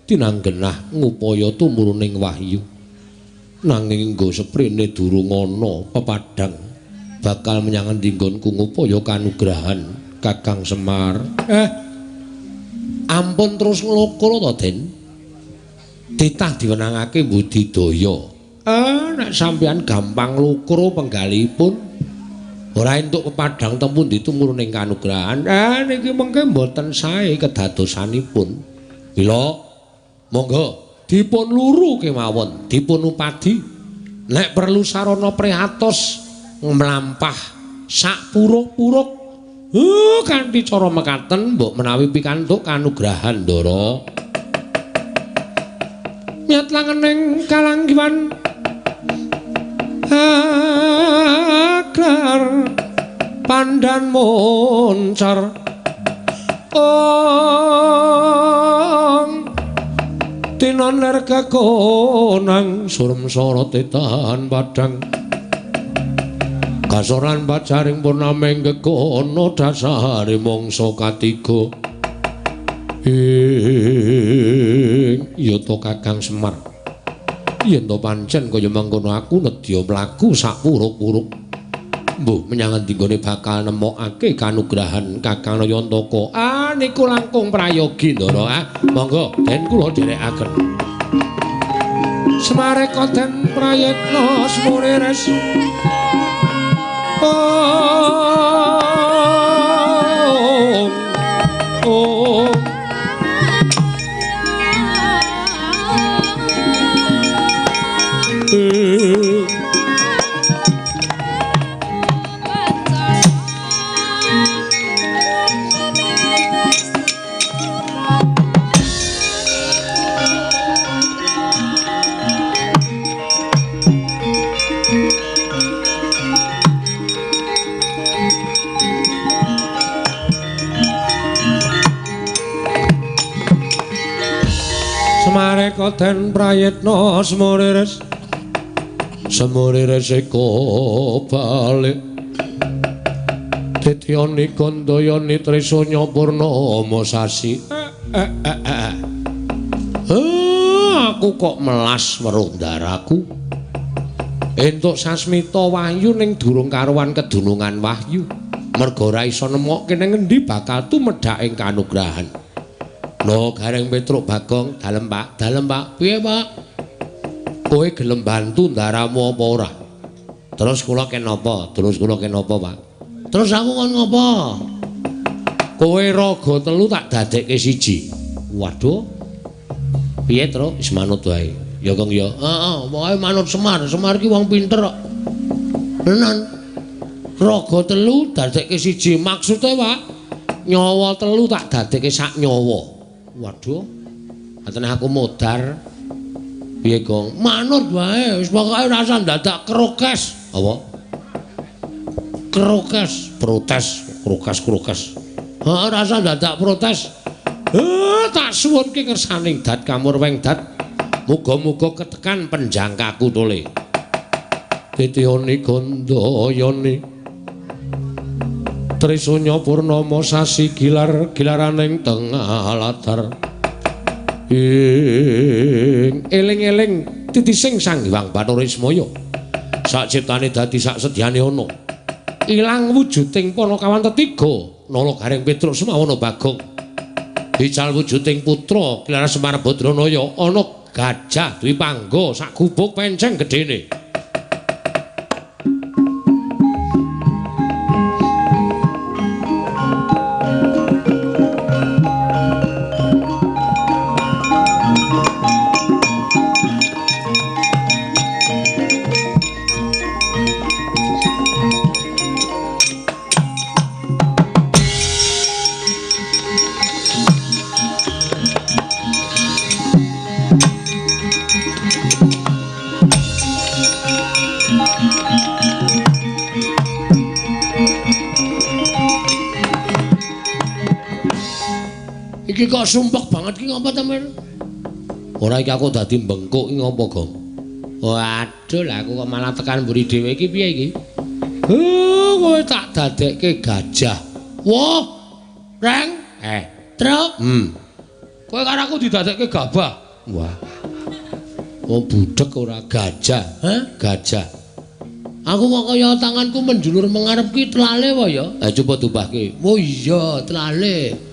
Speaker 1: tinanggenah ngupaya tumuruning wahyu nanging nggo seprene durung ana pepadhang bakal menyang endi nggonku ngupaya kanugrahan Kakang Semar. Ampun terus nglokro to Den titah diwenangake budidaya. Nek sampeyan gampang lukro penggalipun ora entuk pepadhang tempun ditumuruning kanugrahan. Niki mengke mboten sae kedadosanipun. Mila monggo dipun luru kemawon, dipun upadi. Nek perlu sarana priatos mlampah sak puruk-puruk Kanthi cara mekaten mbok menawi pikantuk kanugrahan Ndara nyat langening kalanggiwan agar pandan moncar tinon ler kekonang surem sorot tetan padang kasoran bacaring purnameng kekono dasare mangsa katiga yata Kakang Semar yen to pancen kaya mangkono aku nedya mlaku sak puruk-puruk mbuh menyang nggone bakal nemokake kanugrahan Kakang Nayantaka niku langkung prayogi Ndara monggo den kula dherekaken Semareka den prayitna semune res Semareka den prayitna semuriris eka balik Dityani Gandayani Trisanya Purnama sasi aku kok melas weruh ndaraku entuk sasmita wahyu ning durung karuan kedunungan wahyu merga ora iso nemokke ning endi bakal tumedhak ing kanugrahan. Lho Gareng Petruk Bagong, dalem Pak. Piye Pak? Kowe gelem bantu ndaramu apa ora? Terus kula kenapa? Pak? Terus aku kon ngopo? Kowe raga telu tak dadekke siji. Waduh. Piye, Truk? Wis manut wae. Ya Kang ya. Heeh, pokoke manut Semar. Semar ki wong pinter kok. Tenan. Raga telu dadekke siji. Maksude, Pak, nyawa telu tak dadekke sak nyawa. Waduh, atene aku modar. Piye, Gong? Manut wae, wis pokoke ora usah dadak krokes. Apa? Krokes, krokes. Ora usah dadak protes. Tak suwunke kersaning dat kamurweng dat. Muga-muga ketekan penjangkaku tole. Dityani Gandayani Trisanya Purnama sasi gilaraning tengah latar eling-eling titising Sang Hyang Bathara Ismaya sak ciptane dadi sak sedyane ana ilang wujuding Panakawan tetiga Nala Gareng Petruk Semawana Bagong ical wujuding putra Kilara Semar Badranaya ana gajah Dwi Pangga sak gubuk penceng gedene. Iki kok sumpek banget ki ngapa temen? Ora iki aku dadi bengkuk iki ngapa, Gong? Waduh lah aku kok malah tekan mburi dhewe iki piye iki? Kowe tak dadekke gajah. Wah, Reng. Truk. Kowe karo aku didadekke gabah. Wah. Oh budhek ora gajah. Gajah. Aku kok kaya tanganku menjulur mengarep ki telale wae ya. Coba tubahke. Oh iya, telale.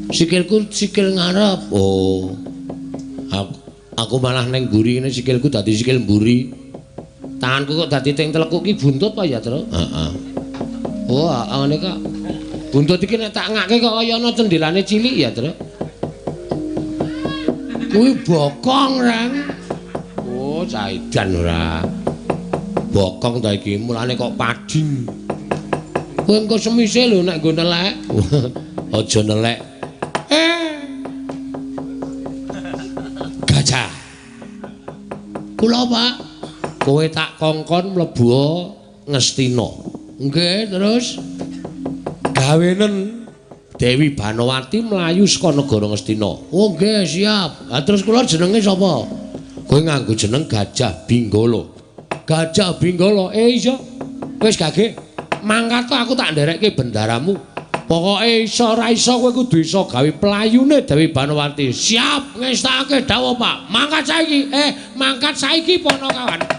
Speaker 1: Sikilku sikil ngarep. Oh. Aku malah neng mburi ngene sikilku dadi sikil mburi. Tanganku kok dadi teng telekuk ki buntut apa ya, Tru? Heeh. Wah, ngene kok. Buntut iki nek tak ngake kok kaya ana cendelane cilik ya, Tru. Kuwi bokong, Reng. Oh, caidan ora. Bokong ta iki, mulane kok pading. Kowe engko semise lho nek nggo nelek. Aja nelek. Gajah. Kula, Pak. Kowe tak kongkon mlebu Ngastina. Nggih, terus gawenen Dewi Banowati mlayu saka negara Ngastina. Oh, nggih, siap. Lah terus kula jenenge sapa? Kowe nganggo jeneng Gajah Binggala. Gajah Binggala. Iya. Wis gage. Mangkat aku tak nderekke bendaramu. Pokoke iso ora iso kowe kudu iso gawe playune Dewi Banowati. Siap, ngestakake dawuh, Pak. Mangkat saiki. Mangkat saiki Ponokawan.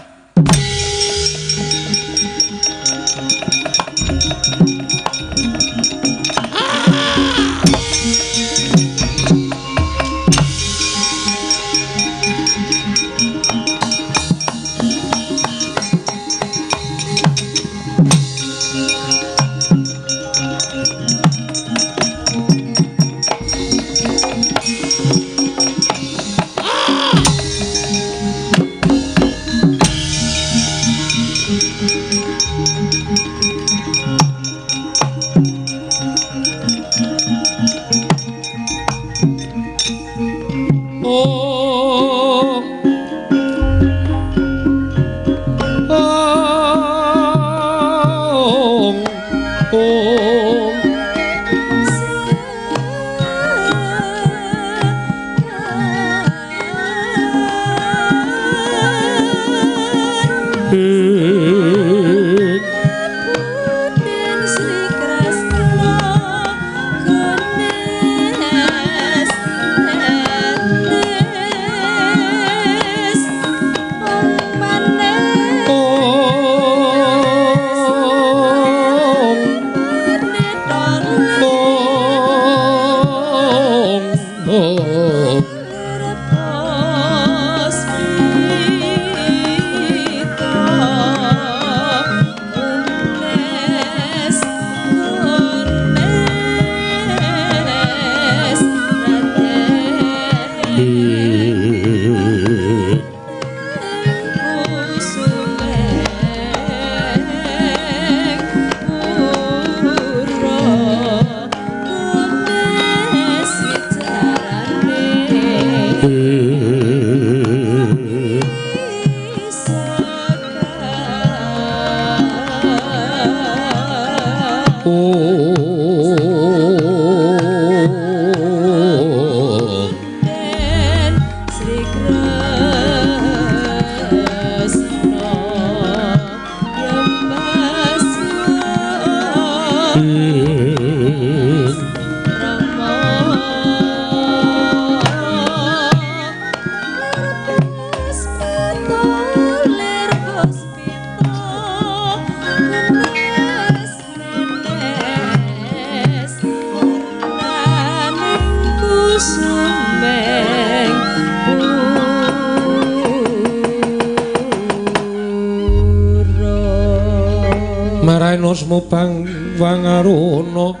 Speaker 4: Mubang wangaruna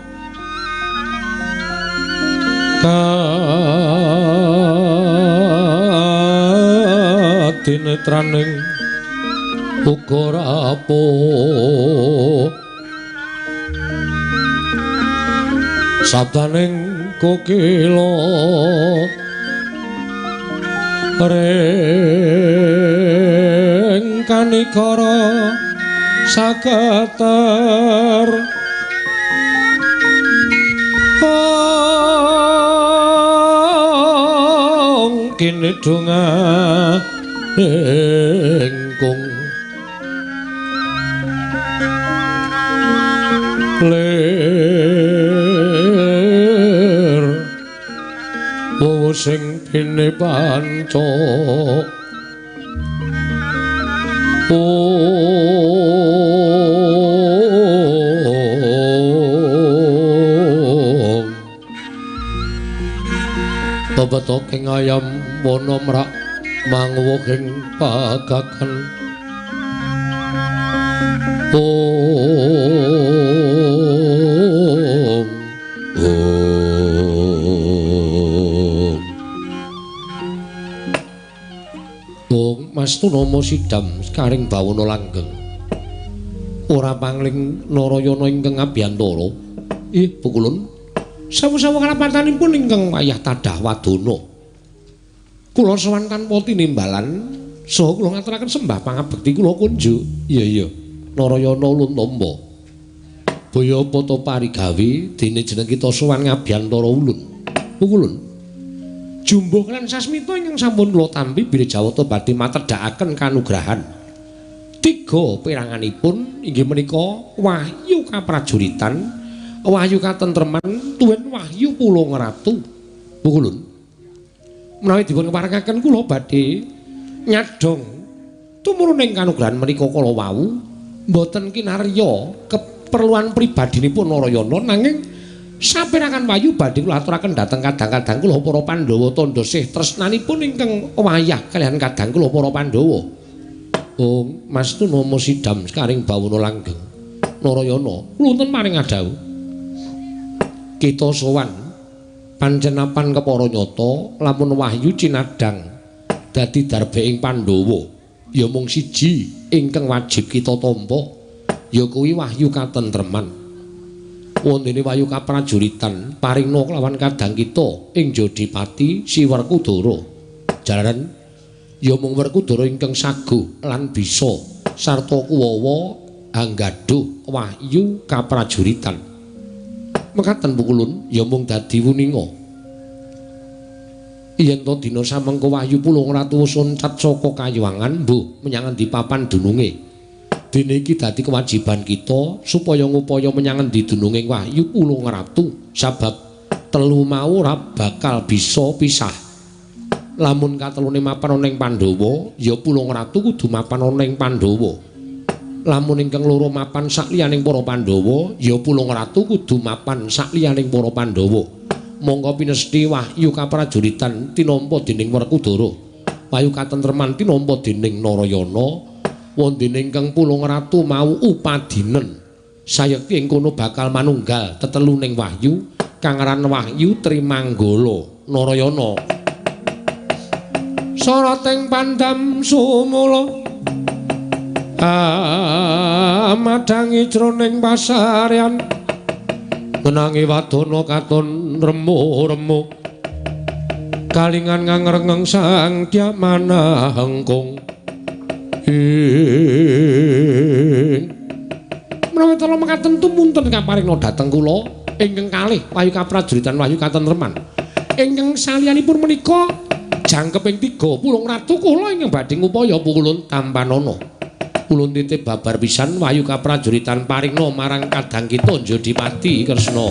Speaker 4: katinetraning uga rapuh sabdaning kokila ring kanikara sakater kini dunga engkung lir wowo sing pine panca Babatok ing ayam wana mrak manguwuh ing pagagan Om Mastuna Sidam karing bawana langgeng ora pangling Narayana ingkang Abiyantara. Ih, Pukulun. Sawu-sawu kalapatanipun ingkang wayah tadah wadana. Kula sowan tanpa tinimbalan saha kula ngaturaken sembah pangabekti kula kunjuk. Iya. Narayana ulun tamba. Baya apa ta parigawe dene jeneng kita sowan Ngabiyantara ulun. Pukulun. Jumbuh lan sasmita ingkang sampun kula tampi bilih Jawata badhe matedhakaken kanugrahan. 3 peranganipun inggih menika wahyu kaprajuritan, wahyu katentreman, tuwin wahyu Pulung Ratu. Pukulun. Menawi dipun keparengken kula badhe nyadong tumurun ing kanugrahan menika kala wau mboten kinarya keperluan pribadinipun Narayana nanging sapirakan wahyu badhe kula aturaken dhateng kadang-kadang kula para Pandhawa tandha sih tresnanipun ingkang wayah kalihan kadang kula para Pandhawa. Oh, Mas Tunama Sidam karing bawana langgeng. Narayana, wonten maring adhawu. Kita sowan pancenapan kepara nyata lamun wahyu cinadang dadi darbeking Pandhawa. Ya mung siji ingkang wajib kita tampa, ya kuwi wahyu katentreman. Wontene wahyu kaprajuritan paringna kelawan kadang kita ing Jodipati Siwerkudara. Jalaran ya mung Werkudara ingkang saguh lan bisa sarta kuwawa anggadhuh wahyu kaprajuritan. Mekaten Pukulun ya mung dadi wuninga. Yen to dina samengko wahyu Pulung Ratu suncat saka kayuwangan mbuh menyang endi papan dununge. Dene iki dadi kewajiban kita supaya ngupaya menyang endi dununging wahyu Pulung Ratu sabab telu mau ora bakal bisa pisah. Lamun katelune mapan ana ing Pandhawa, ya Pulung Ratu kudu mapan ana ing Pandhawa. Lamun ingkang loro mapan sakliyaning para Pandhawa, ya Pulung Ratu kudu mapan sakliyaning para Pandhawa. Monggo pinesti wahyu kaprajuritan tinampa dening Werkudara. Wahyu katentreman tinampa dening Narayana. Wondene ingkang Pulung Ratu mau upadinen. Sayekti ing kono bakal manunggal teteluning wahyu kang aran Wahyu Trimanggala Narayana. Sarating pandam sumula madangi jroning pasarean menangi wadana katon remu-remu kalingan ngangrengeng sang Dyamana hengkung menawi kala mekaten tumunten kaparingna dhateng kula ingkang kalih wahyu kaprajuritan wahyu katentreman ingkang saliyanipun menika jangkeping 3 Pulung Ratu kula ingkang badhe ngupaya Pukulun tampanana. Ulun titip babar pisan wahyu kaprajuritan paringna marang kadang kita Jodipati Kresna.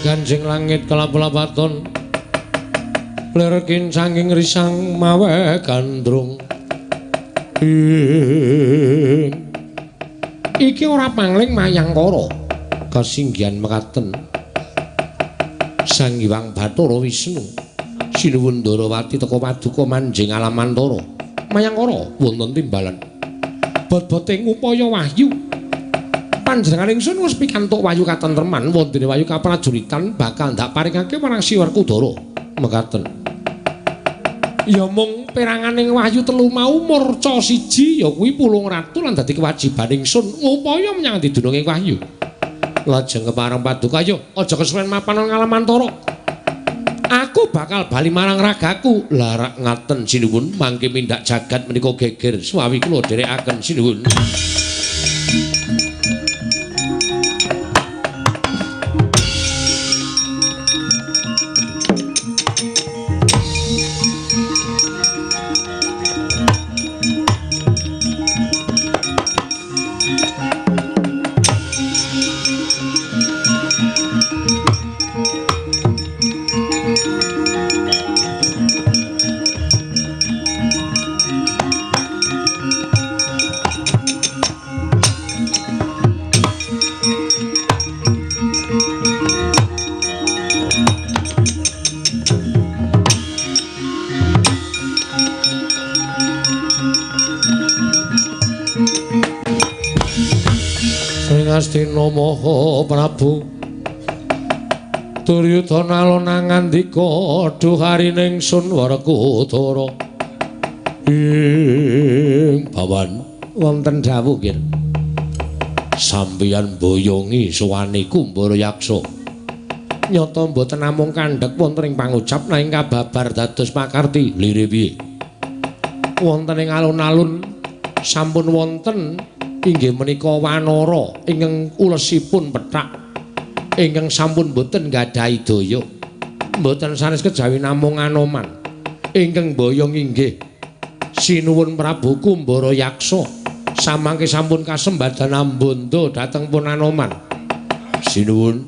Speaker 4: Ganjing langit kelap-lapaton lerkin sanging risang mawe gandrung iki ora pangling mayangkara kasinggihan mekaten Sang Hyang Bathara Wisnu sinuwun Ndarawati teka paduka manjing alamantara mayangkara wonten timbalan bot-boting upaya wahyu. Panjenengan ingsun wis pikantuk wahyu katentreman wondene wahyu kaprajuritan bakal ndak paringake marang Si Werkudara. Mekaten. Ya mung peranganing wahyu telu mau murca siji ya kuwi pulung ratu lan dadi kewajiban ingsun ngupaya menyang didununge wahyu. Lajeng kepareng paduka ayo aja kesuwen mapan ngalamantara. Aku bakal bali marang ragaku. Larak ngaten sinuwun mangke mindak jagat menika geger suawi kula dherekaken sinuwun. Astina Maha Prabu Duryudana alona ngandika duharining Sun Werkudara ing bawan wonten dawuh nggih sampeyan boyongi sowane Kumbara Yaksa nyata mboten namung kandhek wonten ing pangucap nanging kababar dados pakarti lire piye wonten ing alun-alun sampun wonten inggih menika wanara ingkang ulesipun pethak ingkang sampun boten gadhahi daya boten sanes kejawi namung Anoman ingkang boyong inggih sinuwun Prabu Kumbara Yaksa samangke sampun kasembadan ambanda dhateng pun Anoman sinuwun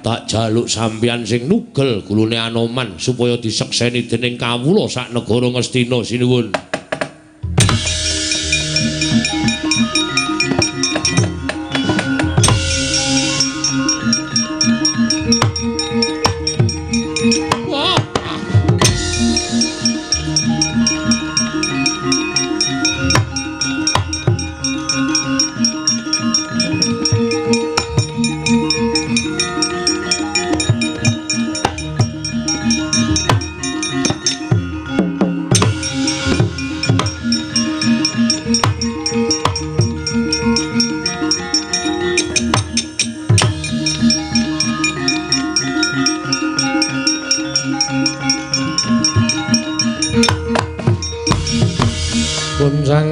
Speaker 4: tak jaluk sampeyan sing nugel gulune Anoman supaya disekseni dening kawula sak negara Ngastina sinuwun.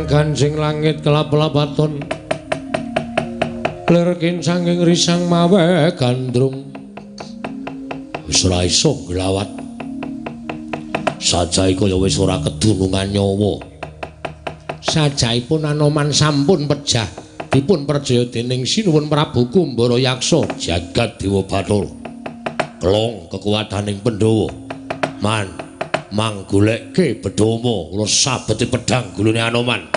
Speaker 4: Ganjing langit kelap-lapaton lir kincanging risang mawe gandrung wis ora iso glawat sajae kaya wis ora kedunungan nyawa sajaipun Anoman sampun pejah dipun perjaya dening sinuwun Prabu Kumbara Yaksa jagat Dewa Bathara kelong kekuwataning Pandhawa man manggoleke Bedama kula sabeti pedhang gulune Anoman.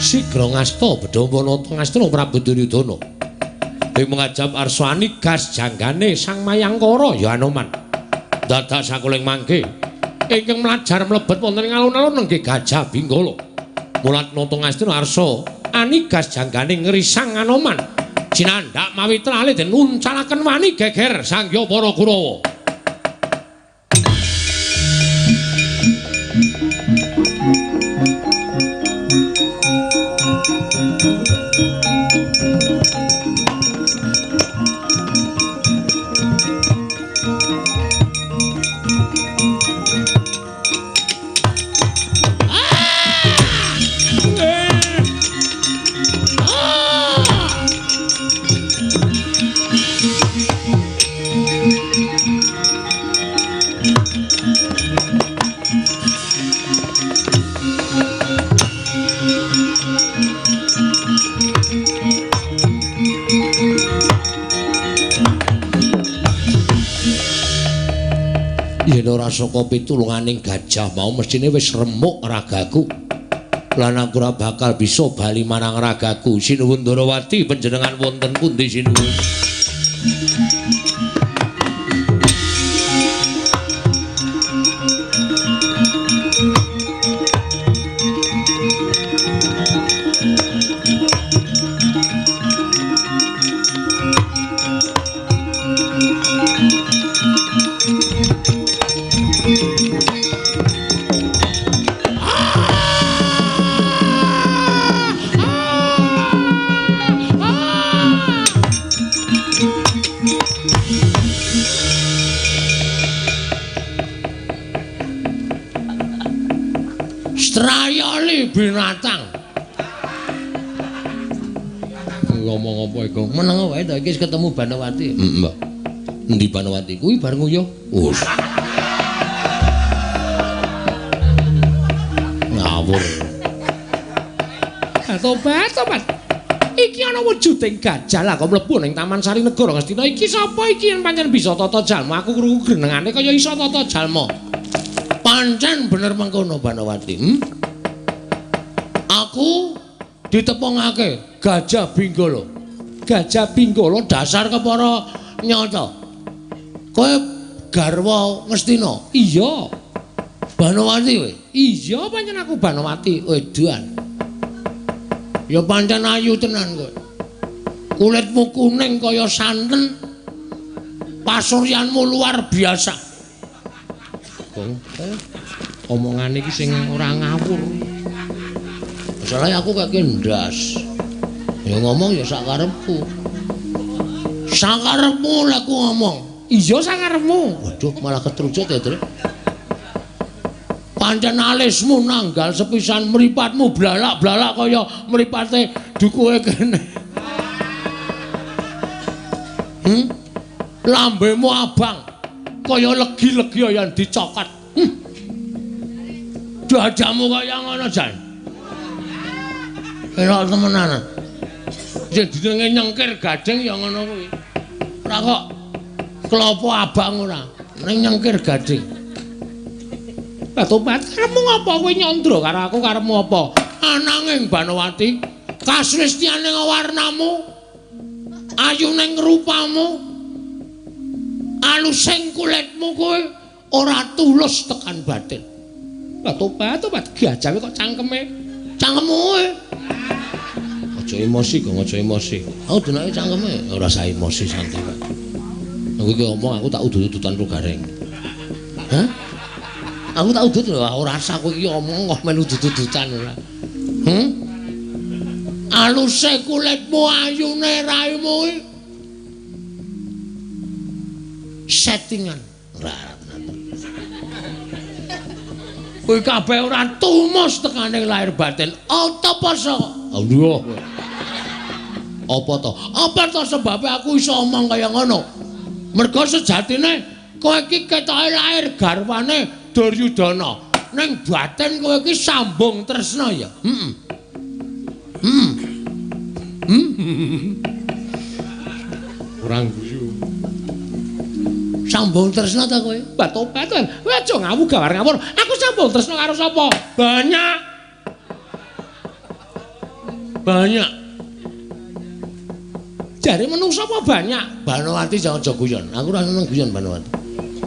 Speaker 4: Sigra ngasta Bedama nata ngastra Prabu Duryudana ing mangajab arswani gas janggane Sang Mayangkara ya Anoman dadak sakuling mangke ingkang mlajar mlebet wonten ing alun-alun nenggih Gajah Binggala mulat nata ngastra arsa anigas janggane ngrisang Anoman jinandhak mawi trale den uncalaken wani geger Sangya Para Kurawa. Yen ora saka pitulunganing gajah mau mestine wis remuk ragaku.
Speaker 1: lan aku ora bakal bisa bali marang ragaku. Sinuwun Ndarawati, panjenengan wonten pundi sinuwun? Strayali binatang. Ngomong apa iku? Meneng wae ta iki ketemu Banawati. Mbak. Endi Banawati kuwi bar nguyuh? Wus. Ngawur. Tobat. Iki ana wujuding gajah lah kok mlebu ning Taman Sari Negara Ngastina. Iki sapa iki yen pancen bisa tata jalma? Aku krungu grenengane kaya iso tata jalma. Pancen bener mengkono Banawati. Aku ditepungake Gajah Binggala. Gajah Binggala dasar kepara nyata. Kowe garwa Ngastina? Iya. Banawati kowe? Iya pancen aku Banawati wedoan. Ya pancen ayu tenan kowe. Kulitmu kuning kaya santen. Pasuryanmu luar biasa. Omongane iki sing ora ngawur. Masalah aku kok ndas. Ya ngomong ya sak karepku. Sak karepmu lek aku ngomong. Iya sak karepmu. Waduh malah ketrucut ya, Dre. Pancen alismu nanggal sepisan mripatmu blalak-blalak kaya mripate dukuhe kene. Lambemu abang kaya legi-legi yang dicokot. Dadamu kaya ngono jan. Enak temenan. Sing jenenge nyengkir gading ya ngono kuwi. Ora kok klopo abang ora, ning nyengkir gading. Tobat, karepmu ngapa kowe nyandra karo aku karepmu apa? Ananging Banawati, kaswistianing warnamu, ayuning rupamu, alusing kulitmu kowe ora tulus tekan batin. Tobat, gajah kok cangkeme kowe. Aja emosi, aja emosi. Aku denake cangkeme ora usah emosi santai Pak. Aku iki omong aku tak udut-udutan karo Gareng. Hah? Aku tak udut lho, ora rasa kowe iki omong kok melu udut-udutan ora. Aluse kulitmu, ayune raimu iki settingan. Ora. Kowe kabeh ora tumus tekaning lahir batin. Apa Allah. Apa to? Apa to sebabe aku iso omong kaya ngono? Mergo sejatine kowe iki ketoke lahir garwane Duryudana. Ning batin kowe iki sambung tresna ya. Kurang guyu. Sambung tresna ta kowe? Tobat. Kowe aja ngawur-ngawur. Aku sambung tresna karo sapa? Banyak. Jare menungso apa banyak? Banawati jangan aja guyon. Aku ora seneng guyon Banawati.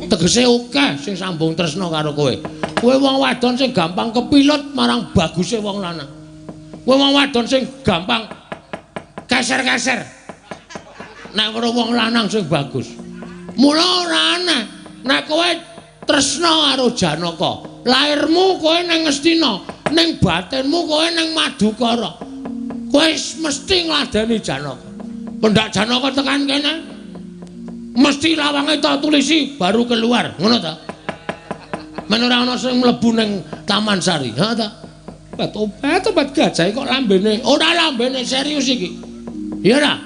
Speaker 1: Tegese akeh sing sambung tresna karo kowe. Kowe wong wadon sing gampang kepilut marang baguse wong lanang. Kowe wong wadon sing gampang keser-keser nek karo wong lanang sing bagus. Mula ora aneh nek kowe tresna karo Janaka. Lairmu kowe ning Ngastina, ning batinmu kowe ning Madukara. Kowe mesti ngladeni Janaka. Pendak Janaka tekan kene mesti lawange tak tulisi baru keluar, ngono ta? Men ora ana sing mlebu ning Taman Sari, ha ta? Tobat gajah kok lambene, ora lambene serius iki. Iya ora?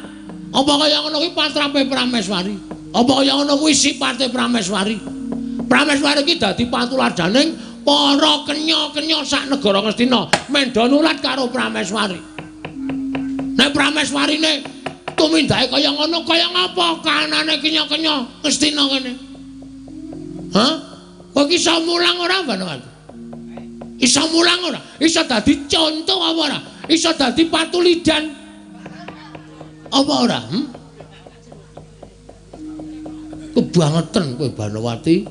Speaker 1: Apa kaya ngono kuwi patrape Prameswari? Apa kaya ngono kuwi sipate Prameswari? Prameswari iki dadi patuladaning para kenya-kenya sak negara Ngastina mendha nulat karo Prameswari. Nek Prameswarine tumindake kaya ngono kaya ngapa kanane kenya-kenya Ngastina kene? Hah? Kok iso mulang ora Banawati? Iso mulang ora? Iso dadi contoh apa ora? Iso dadi patulidan apa ora? Kebangetan kowe Banowati,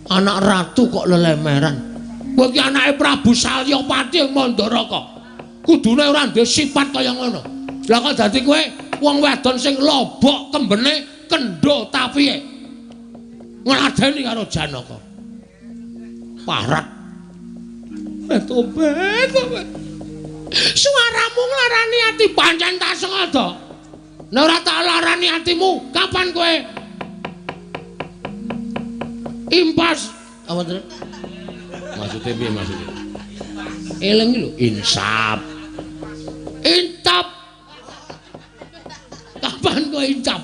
Speaker 1: anak ratu kok lelemeran. Kowe iki anake Prabu Salyapati ing Mandaraka. Kudune ora duwe sifat kaya ngono. Lah kok dadi kowe wong wedon sing lobok kembene kendho tapie. Ngladeni karo Janaka. Parat. Tobat. Suaramu nglarani ati pancen tak sengaja. Nek ora tak larani atimu, kapan kowe impas apa terus? Maksudnya piye maksudnya? Eling lho, insap. Intap. Kapan kowe incap?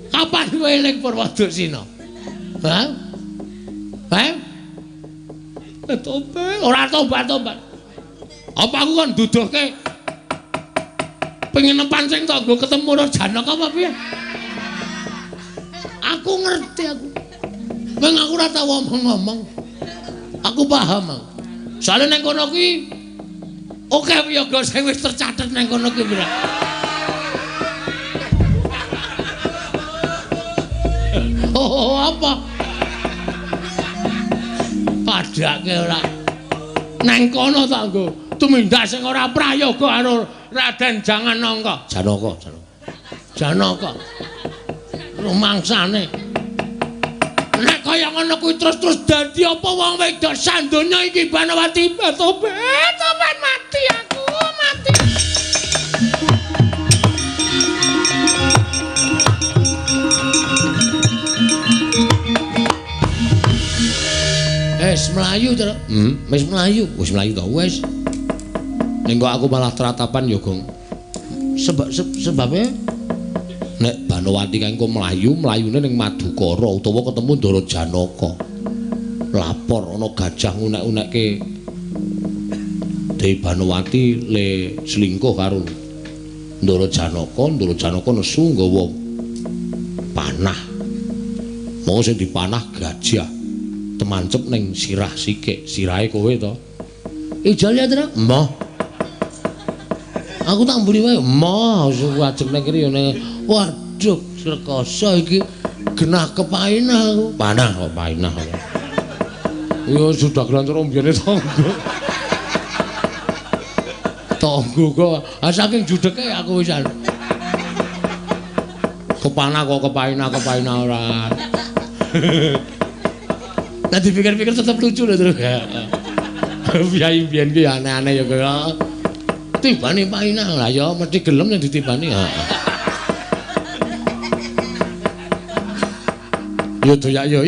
Speaker 1: Kapan kowe eling Purwadasina? Hah? Hah? Tobat, ora tobat-tobat. Apa aku kan duduhke pengen nepan sing tanggo ketemu karo Janaka apa piye? Aku ngerti aku. Wong aku ora tau ngomong-ngomong. Aku paham. Soale nang kono kuwi oke wiyaga sing wis tercatet nang kono kuwi pira. Oh, apa? Padake ora. Nang kono ta nggo tumindak sing ora prayoga karo Raden Janaka. Janaka. Rumangsane. Nek kaya ngono kuwi terus dadi apa wong wedok sandonya iki Banowati? Tobat mati aku, mati. Wis mlayu to. Wis mlayu to wis. Ning kok aku malah teratapan ya, Gong. Sebabnya nek Banowati kae engko mlayune ning Madukara utawa ketemu Ndara Janaka. Lapor ana gajah ngunek-unekke Dewi Banowati le selingkuh karo Ndara Janaka nesu nggawa panah. Mau sing dipanah gajah temancep ning sirah sikik, sirahe kowe to. Ijol ya, Tra? Mbah. Aku tak mburi wae, mbah, ajeng ning kene ya waduh, Srekoso iki genah kepainah aku. Panah kok painah. Ya sudah glantara mbiyene tanggo. Tanggo kok saking judeke aku wis kepanah kok kepainah ora. Nah dipikir-pikir tetep lucu lho terus. Biayi mbiyen ki aneh-aneh ya kaya tibane painah lah ya mesti gelem yen ditibani. Yo doyak yo.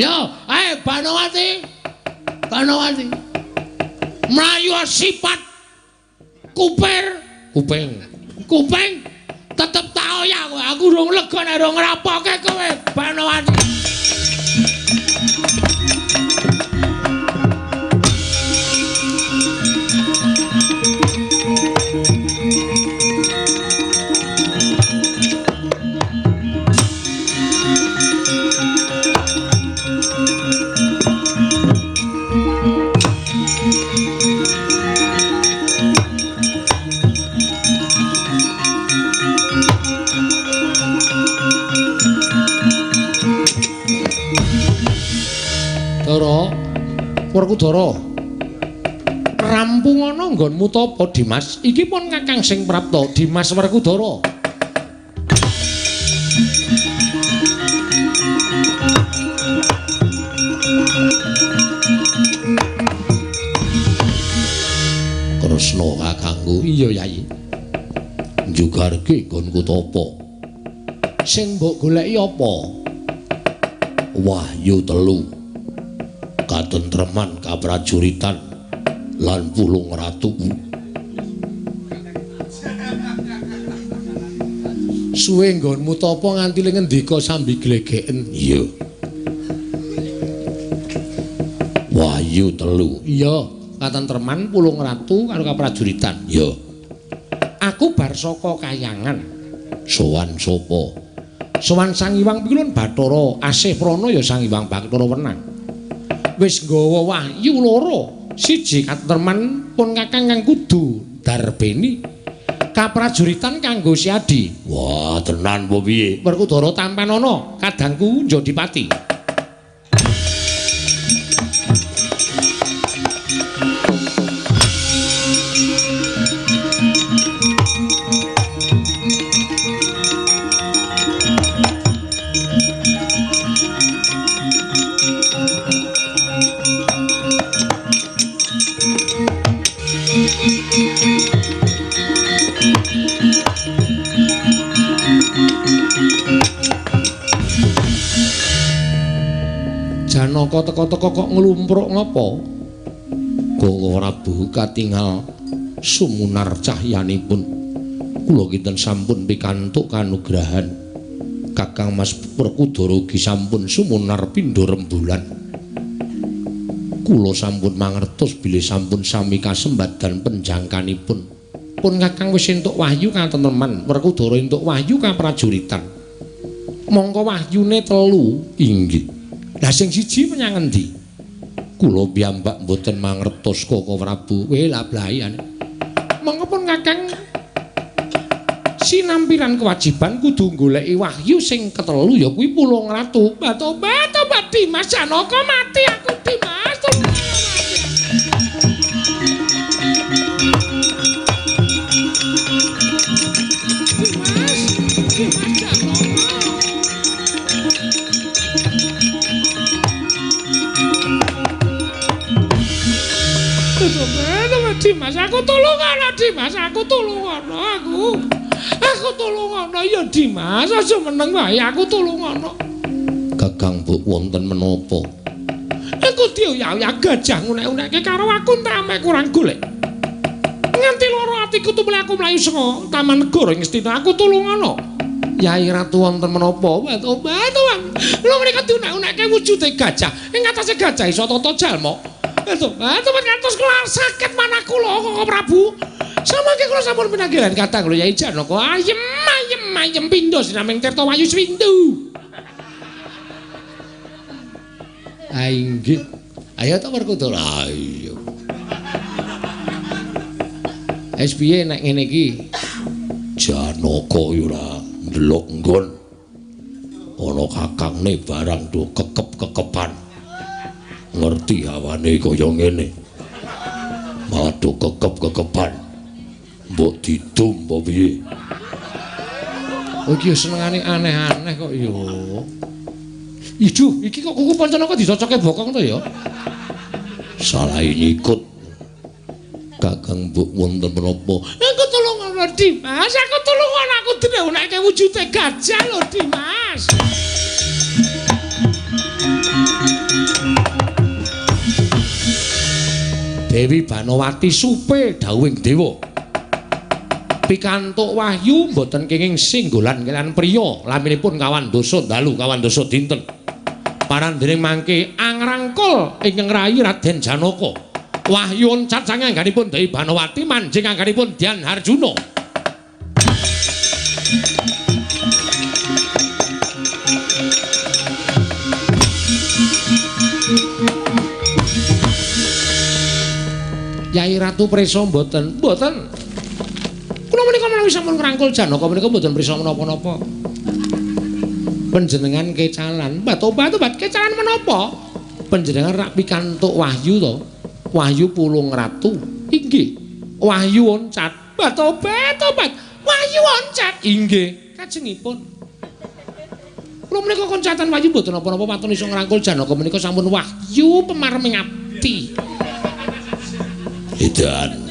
Speaker 1: Banowati. Mlayu sifat kuping. Tetep tak oyak kowe. Aku urung lega nek ora ngrapoke kowe, Banowati. Werkudara rampung ana nggonmu tapa Dimas? Iki pun Kakang sing prapta Dimas Werkudara. Kresna kakangku. Iya Yayi. Njugarke nggonku tapa? Sing mbok goleki apa? Wahyu 3. Katentreman kaprajuritan lan pulung ratu. Suwe nggonmu tapa nganti ling ngendika sambi glegeken? Iya. Wahyu 3. Iya, katentreman pulung ratu karo kaprajuritan. Iya. Aku bar saka kayangan. Sowan sapa? Sowan Sang Hyang Pilun Bathara Asih Prana ya Sang Hyang Bathara Wenang. Wis nggawa wahyu 2
Speaker 4: Siji kateman pun Kakang kang kudu darbeni kaprajuritan kanggo Siadi.
Speaker 1: Wah, tenan apa piye?
Speaker 4: Werkudara tampanana kadangku Njodipati. Janaka teka-teka kok nglumpruk ngapa? Koko Prabu katingal sumunar cahyanipun. Kula kinten sampun pikantuk kanugrahan. Kakang Mas Werkudara ugi sampun sumunar pindha rembulan. Kula sampun mangertos bilih sampun sami kasembadan penjangkanipun. Pun Kakang wis entuk wahyu kateneman, Werkudara entuk wahyu kaprajuritan. Mongko wahyune 3 inggih. Lah sing siji menyang endi? Kula piyambak mboten mangertos Koko Prabu. Weh lah blayan. Monggo pun Kakang sinampiran kewajiban kudu goleki wahyu sing ketelu ya kuwi Pulung Ratu. Tobat Dimas Janaka mati aku Dimas. Dimas, aku tulungono Dimas, aku tulungono aku tulungono ya Dimas, aja meneng wae aku tulungono.
Speaker 1: Kakang Mbok wonten menapa?
Speaker 4: Aku dioyak-oyak gajah ngunek-unekke karo aku entek ame kurang golek. Nganti loro atiku tumel aku mlayu saka Taman Negara Ngastina, aku tulungono.
Speaker 1: Yai Ratu wonten menapa?
Speaker 4: Obat. Lho menika diunek-unekke wujude gajah. Ing atase gajah iso tata jalma. Teman kantos kelar sakit mana kula Koko Prabu. Samangke kula sampun pinanggilan katang lho Yai Janaka. Ayem pindha sinaming Tirta Wayu Swindu.
Speaker 1: Inggih. Ayo ta Werkudara. Ayo.
Speaker 4: Wis piye nek ngene iki?
Speaker 1: Janaka yo ora ndelok nggon. Ana kakangne barang do kekep-kekepan. Ngerti hawane kaya ngene. Malah kekep-kekepan. Mbok didum apa piye?
Speaker 4: Oh iki senengane aneh-aneh kok ya. Iduh, iki kok kuku Pancanaka dicocoke bokong to ya?
Speaker 1: Salah nyikut. Kakang Mbok wonten menapa?
Speaker 4: Aku tulungono Dimas, aku tulungono aku diunekke wujude gajah lho Dimas.
Speaker 1: Dewi Banowati supe dawuhing dewa.
Speaker 4: Pikantuk wahyu mboten kenging singgolan kelan priya laminipun kawan dosa dalu kawan dosa dinten. Parandening mangke angrangkul ingkang rayi Raden Janaka. Wahyu oncat sang angganipun Dewi Banowati manjing angganipun Dyan Harjuna. Yai Ratu prisa mboten. Kula menika menawi sampun ngrangkul Janaka menika mboten prisa menapa-napa. Panjenengan kecalan, tobat kecalan menapa? Panjenengan rak pikantuk wahyu to. Wahyu Pulung Ratu. Inggih. Wahyu oncat. Tobat. Wahyu oncat. Inggih. Kajengipun. Kula menika koncatan wahyu mboten napa-napa paton iso ngrangkul Janaka menika sampun wahyu pemarming ati.
Speaker 1: Edan.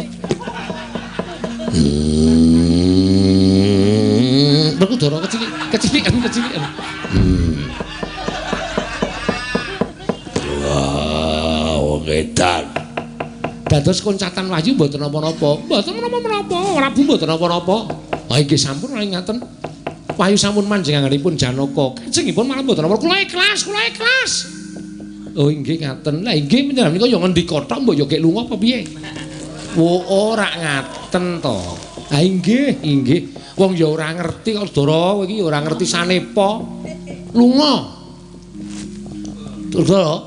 Speaker 4: Werkudara kecilikan.
Speaker 1: Wah, edan.
Speaker 4: Dados koncatan wahyu mboten napa-napa. Mboten menapa-menapa, Prabu mboten napa-napa. Ha inggih sampun ngaten. Wahyu sampun manjing anggenipun Janaka. Kajengipun malah mboten napa. Kula ikhlas. Oh inggih ngaten. Lah inggih menawi menika ya ngendika tok mbok ya gek lunga apa piye? Oh ora ngaten to. Ha inggih. Wong ya ora ngerti kok Dara iki ora ngerti sanepa. Lunga. Dara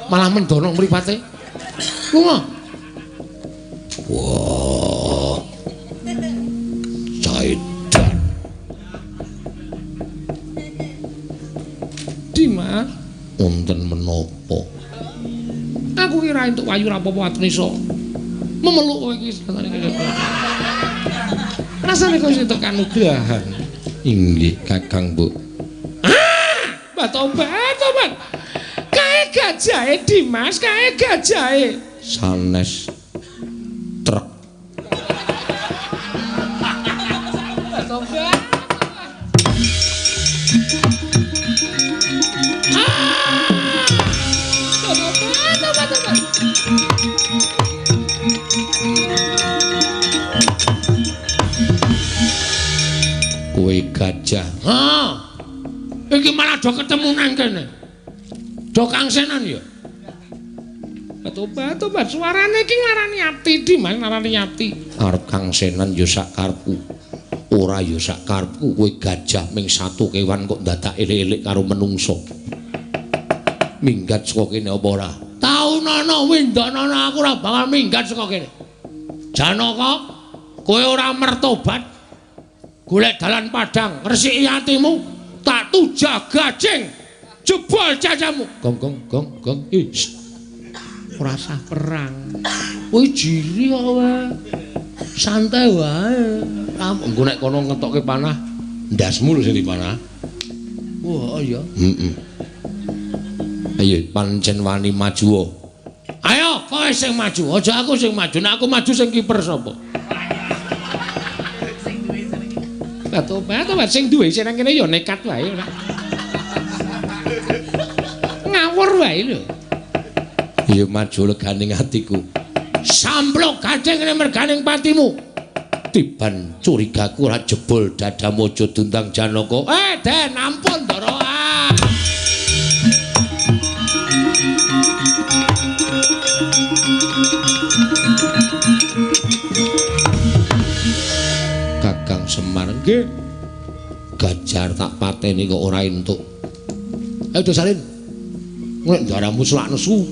Speaker 4: malah mendono mripate. Lunga. Wah. Caidan. Dimas, wonten menapa? Aku kira entuk wayu rapopo atene iso memeluk kowe iki satane kaya. Rasane kowe entuk kanugrahan. Inggih, Kakang, Bu. Tobat. Kae gajahe Dimas, kae gajahe. Sanes truk. Tobat. Tobat. Kowe gajah. Iki malah do ketemu nang kene. Do kangsenan ya. Tobat, suarane iki ngarani ati Dimas, ngarani ati. Arep kangsenan ya sak karepku. Ora ya sak karepku, kowe gajah ming satu kewan kok dadak elek-elek karo menungso. Minggat saka kene apa ora? Taunana windanana aku ora bakal minggat saka kene. Janaka, kowe ora mertobat. Golek dalan padang, ngresiki atimu, tak tujah gajeng. Jebol cacamu. Gong. Ora sah perang. Kowe jiri kok wae. Santai wae. Engko nek kono ngetokke panah, ndasmu lho sing dipanah. Wah, iya. Ayo pancen wani maju. Ayo kowe sing maju, aja aku sing maju. Nek aku maju sing kiper sapa? Tobat sing duwe sing nang kene ya nekat wae ora. Ngawur wae lho. Ya maju leganing atiku. Samplok gajeng merganing patimu. Tiban curigaku ora jebol dadamu aja dundang Janaka. Den ampun Ndara. Kakang Semar nggih. Gajar tak pateni kok ora entuk. Ayo Dosalin. Nek ndaramu selak nesu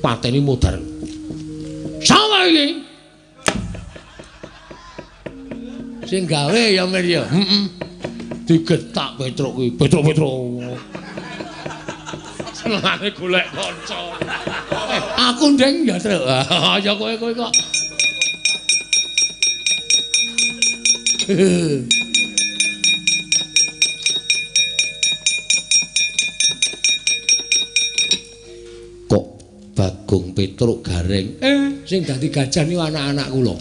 Speaker 4: pateni modar. Sapa iki? Sing gawe ya Mir ya. Digetak Petruk kuwi. Petruk. Senengane golek kanca. Aku ndeng ya, Truk. Ya kowe kok. Kok Bagong Petruk Gareng sing dadi gajah niku anak-anak kula.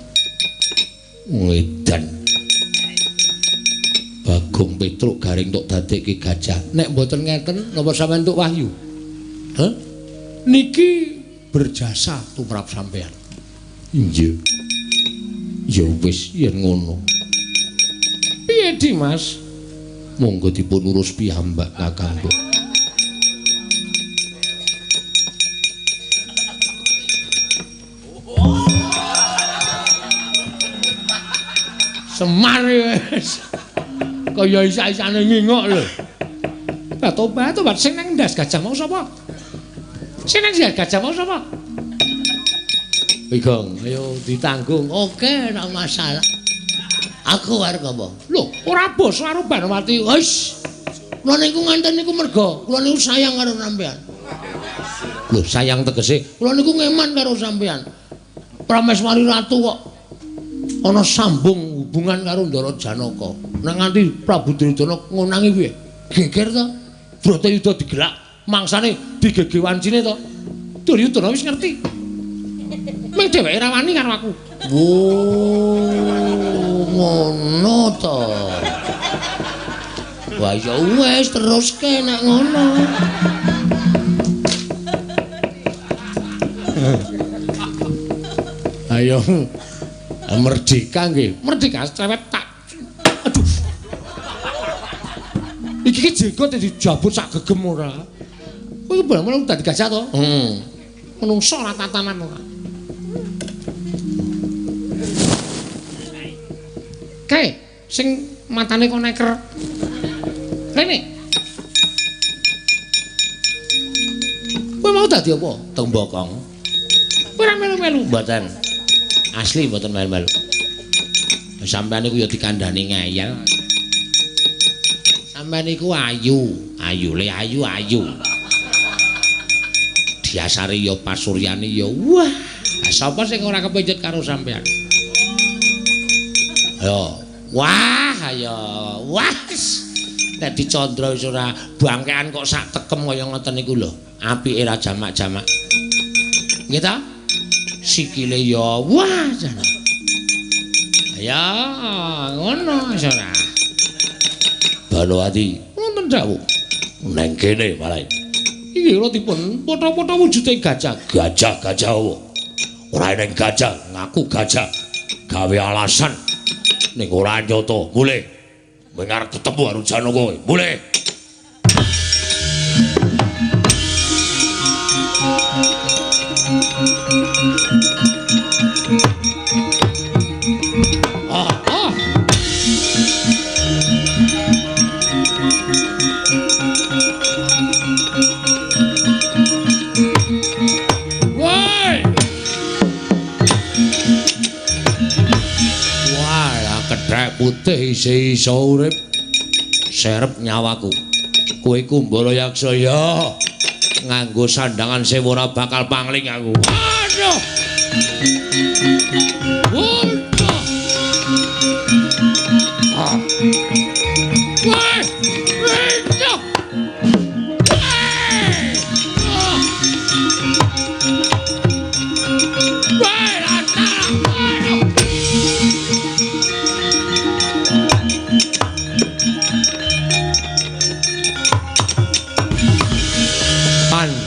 Speaker 4: Ngedan. Bagong Petruk Gareng tok dadekke gajah. Nek mboten ngeten napa sampean entuk wahyu? Niki berjasa tumrap sampean. Iya. Ya wis yen ngono. Piye Dimas? Monggo dipun urus piyambak Kakang. Semar wis. Kaya isa-isane ngingok lho. Tobat sing nang ndas gajah mau sapa? Sing nang ndas gajah mau sapa? Gong, ayo ditanggung. Oke, ora masalah. Aku arep apa? Lho, ora bos karo Banwati. Wis. Kula niku nganten niku merga kula niku sayang karo sampean. Lho, sayang tegese kula niku ngeman karo sampean. Prameswari Ratu kok ana sambung hubungan karo Ndara Janaka. Nek nganti Prabu Duryudana ngonangi kuwi geger to. Bratayuda digelak, mangsane digege wancine to. Duryudana wis ngerti. Ming dheweke ra wani karo aku. Ngono to. Wah ya wis teruske nek ngono. Ayo. Merdeka nggih. Merdeka cewek tak. Aduh. Iki jenggot dijabut sak gegem ora. Kowe bener-bener dadi gajah to? Menungso ora tatanan ora. Kae sing matane kok neker. Rene. Kowe mau dadi apa? Tembokong.
Speaker 1: Ora melu-melu mboten. Asli mboten melu-melu. Sampeyan niku ya dikandhani ngeyel. Sampeyan niku ayu, le ayu. Diasari ya pasuryane ya wah. Sapa sing ora kepincut karo sampeyan? Ayo, wah, ayo, wah. Nek dicandra wis ora bangkean kok sak tekem kaya ngoten niku lho. Apike ra jamak-jamak. Nggih ta? Sikile ya wah jane. Ya, ngono wis ora. Balowati, wonten dawuh. Neng kene malah. Iki lho dipun foto-foto wujude gajah. Gajah apa? Ora ning gajah, ngaku gajah. Gawe alasan ning ora nyata. Mulih. Kowe arep ketemu karo Janaka kowe. Mulih. Putih iso urip serep nyawaku. Kowe Kumbala Yaksa ya nganggo sandangan sewu ora bakal pangling aku. Aduh. Ah. Woi, rejo.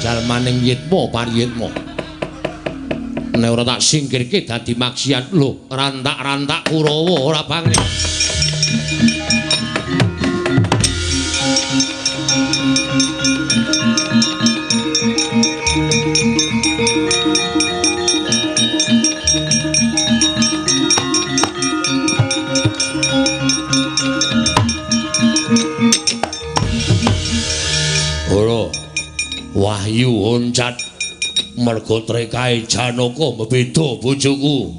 Speaker 1: Jalmaning yitma pariyitma nek ora tak singkirke dadi maksiat lho rantak-rantak Kurawa ora bangke. Wahyu oncat merga trekae Janaka mbeda bojoku.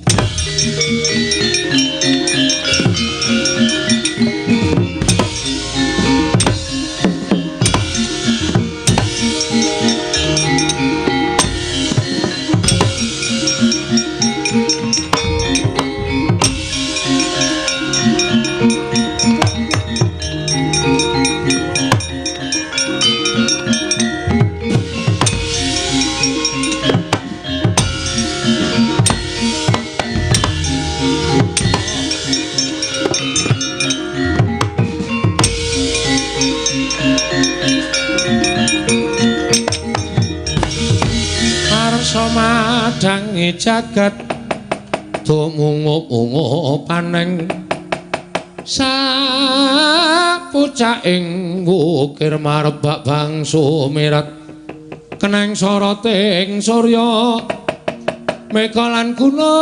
Speaker 1: Madangi jagat tumungup-ungup paneng sapucaking wukir marebak bangsu mirat keneng soroting surya mekalan gunung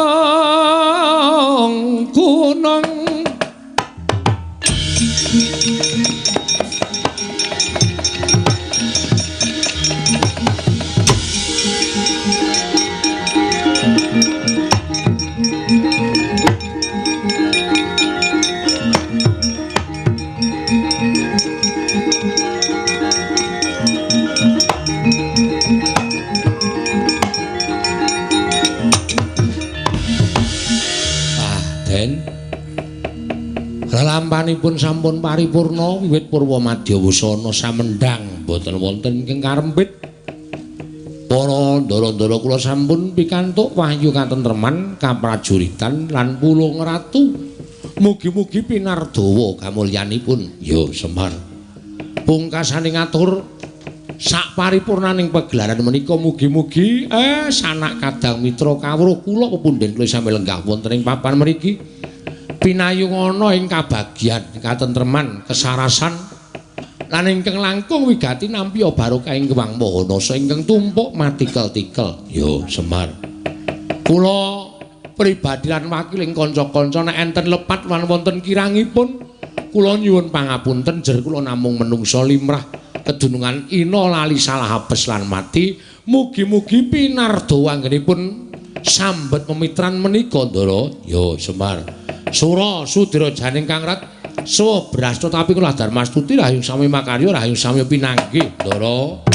Speaker 1: Lalampanipun sampun paripurna wiwit purwa madya wusana samendhang boten wonten ingkang karempit. Para ndara-ndara kula sampun pikantuk wahyu katentreman, kaprajuritan lan pulung ratu. Mugi-mugi pinardawa kamulyanipun ya Semar. Pungkasane ngatur sak paripurnaning pagelaran menika mugi-mugi sanak kadang mitra kawruh kula pepundhen kula sami lenggah wonten ing papan mriki. Pinayung ana ing kabagyan katentreman kesarasan lan ingkang langkung wigati nampi barokah ing Kewang Mahanasa ingkang tumpuk matikel-tikel ya Semar. Kula pribadi lan wakil ing kanca-kanca nek enten lepat lan wonten kirangipun kula nyuwun pangapunten jer kula namung menungsa limrah kedunungan ina lali salah apes lan mati. Mugi-mugi pinardawa anggenipun
Speaker 4: sambet pemitran menika Ndara. Ya Semar. Sura Sudira Janing Kangrat Sawa brasta tapi kula Darmastuti rahayu sami makarya rahayu sami pinanggih Ndara.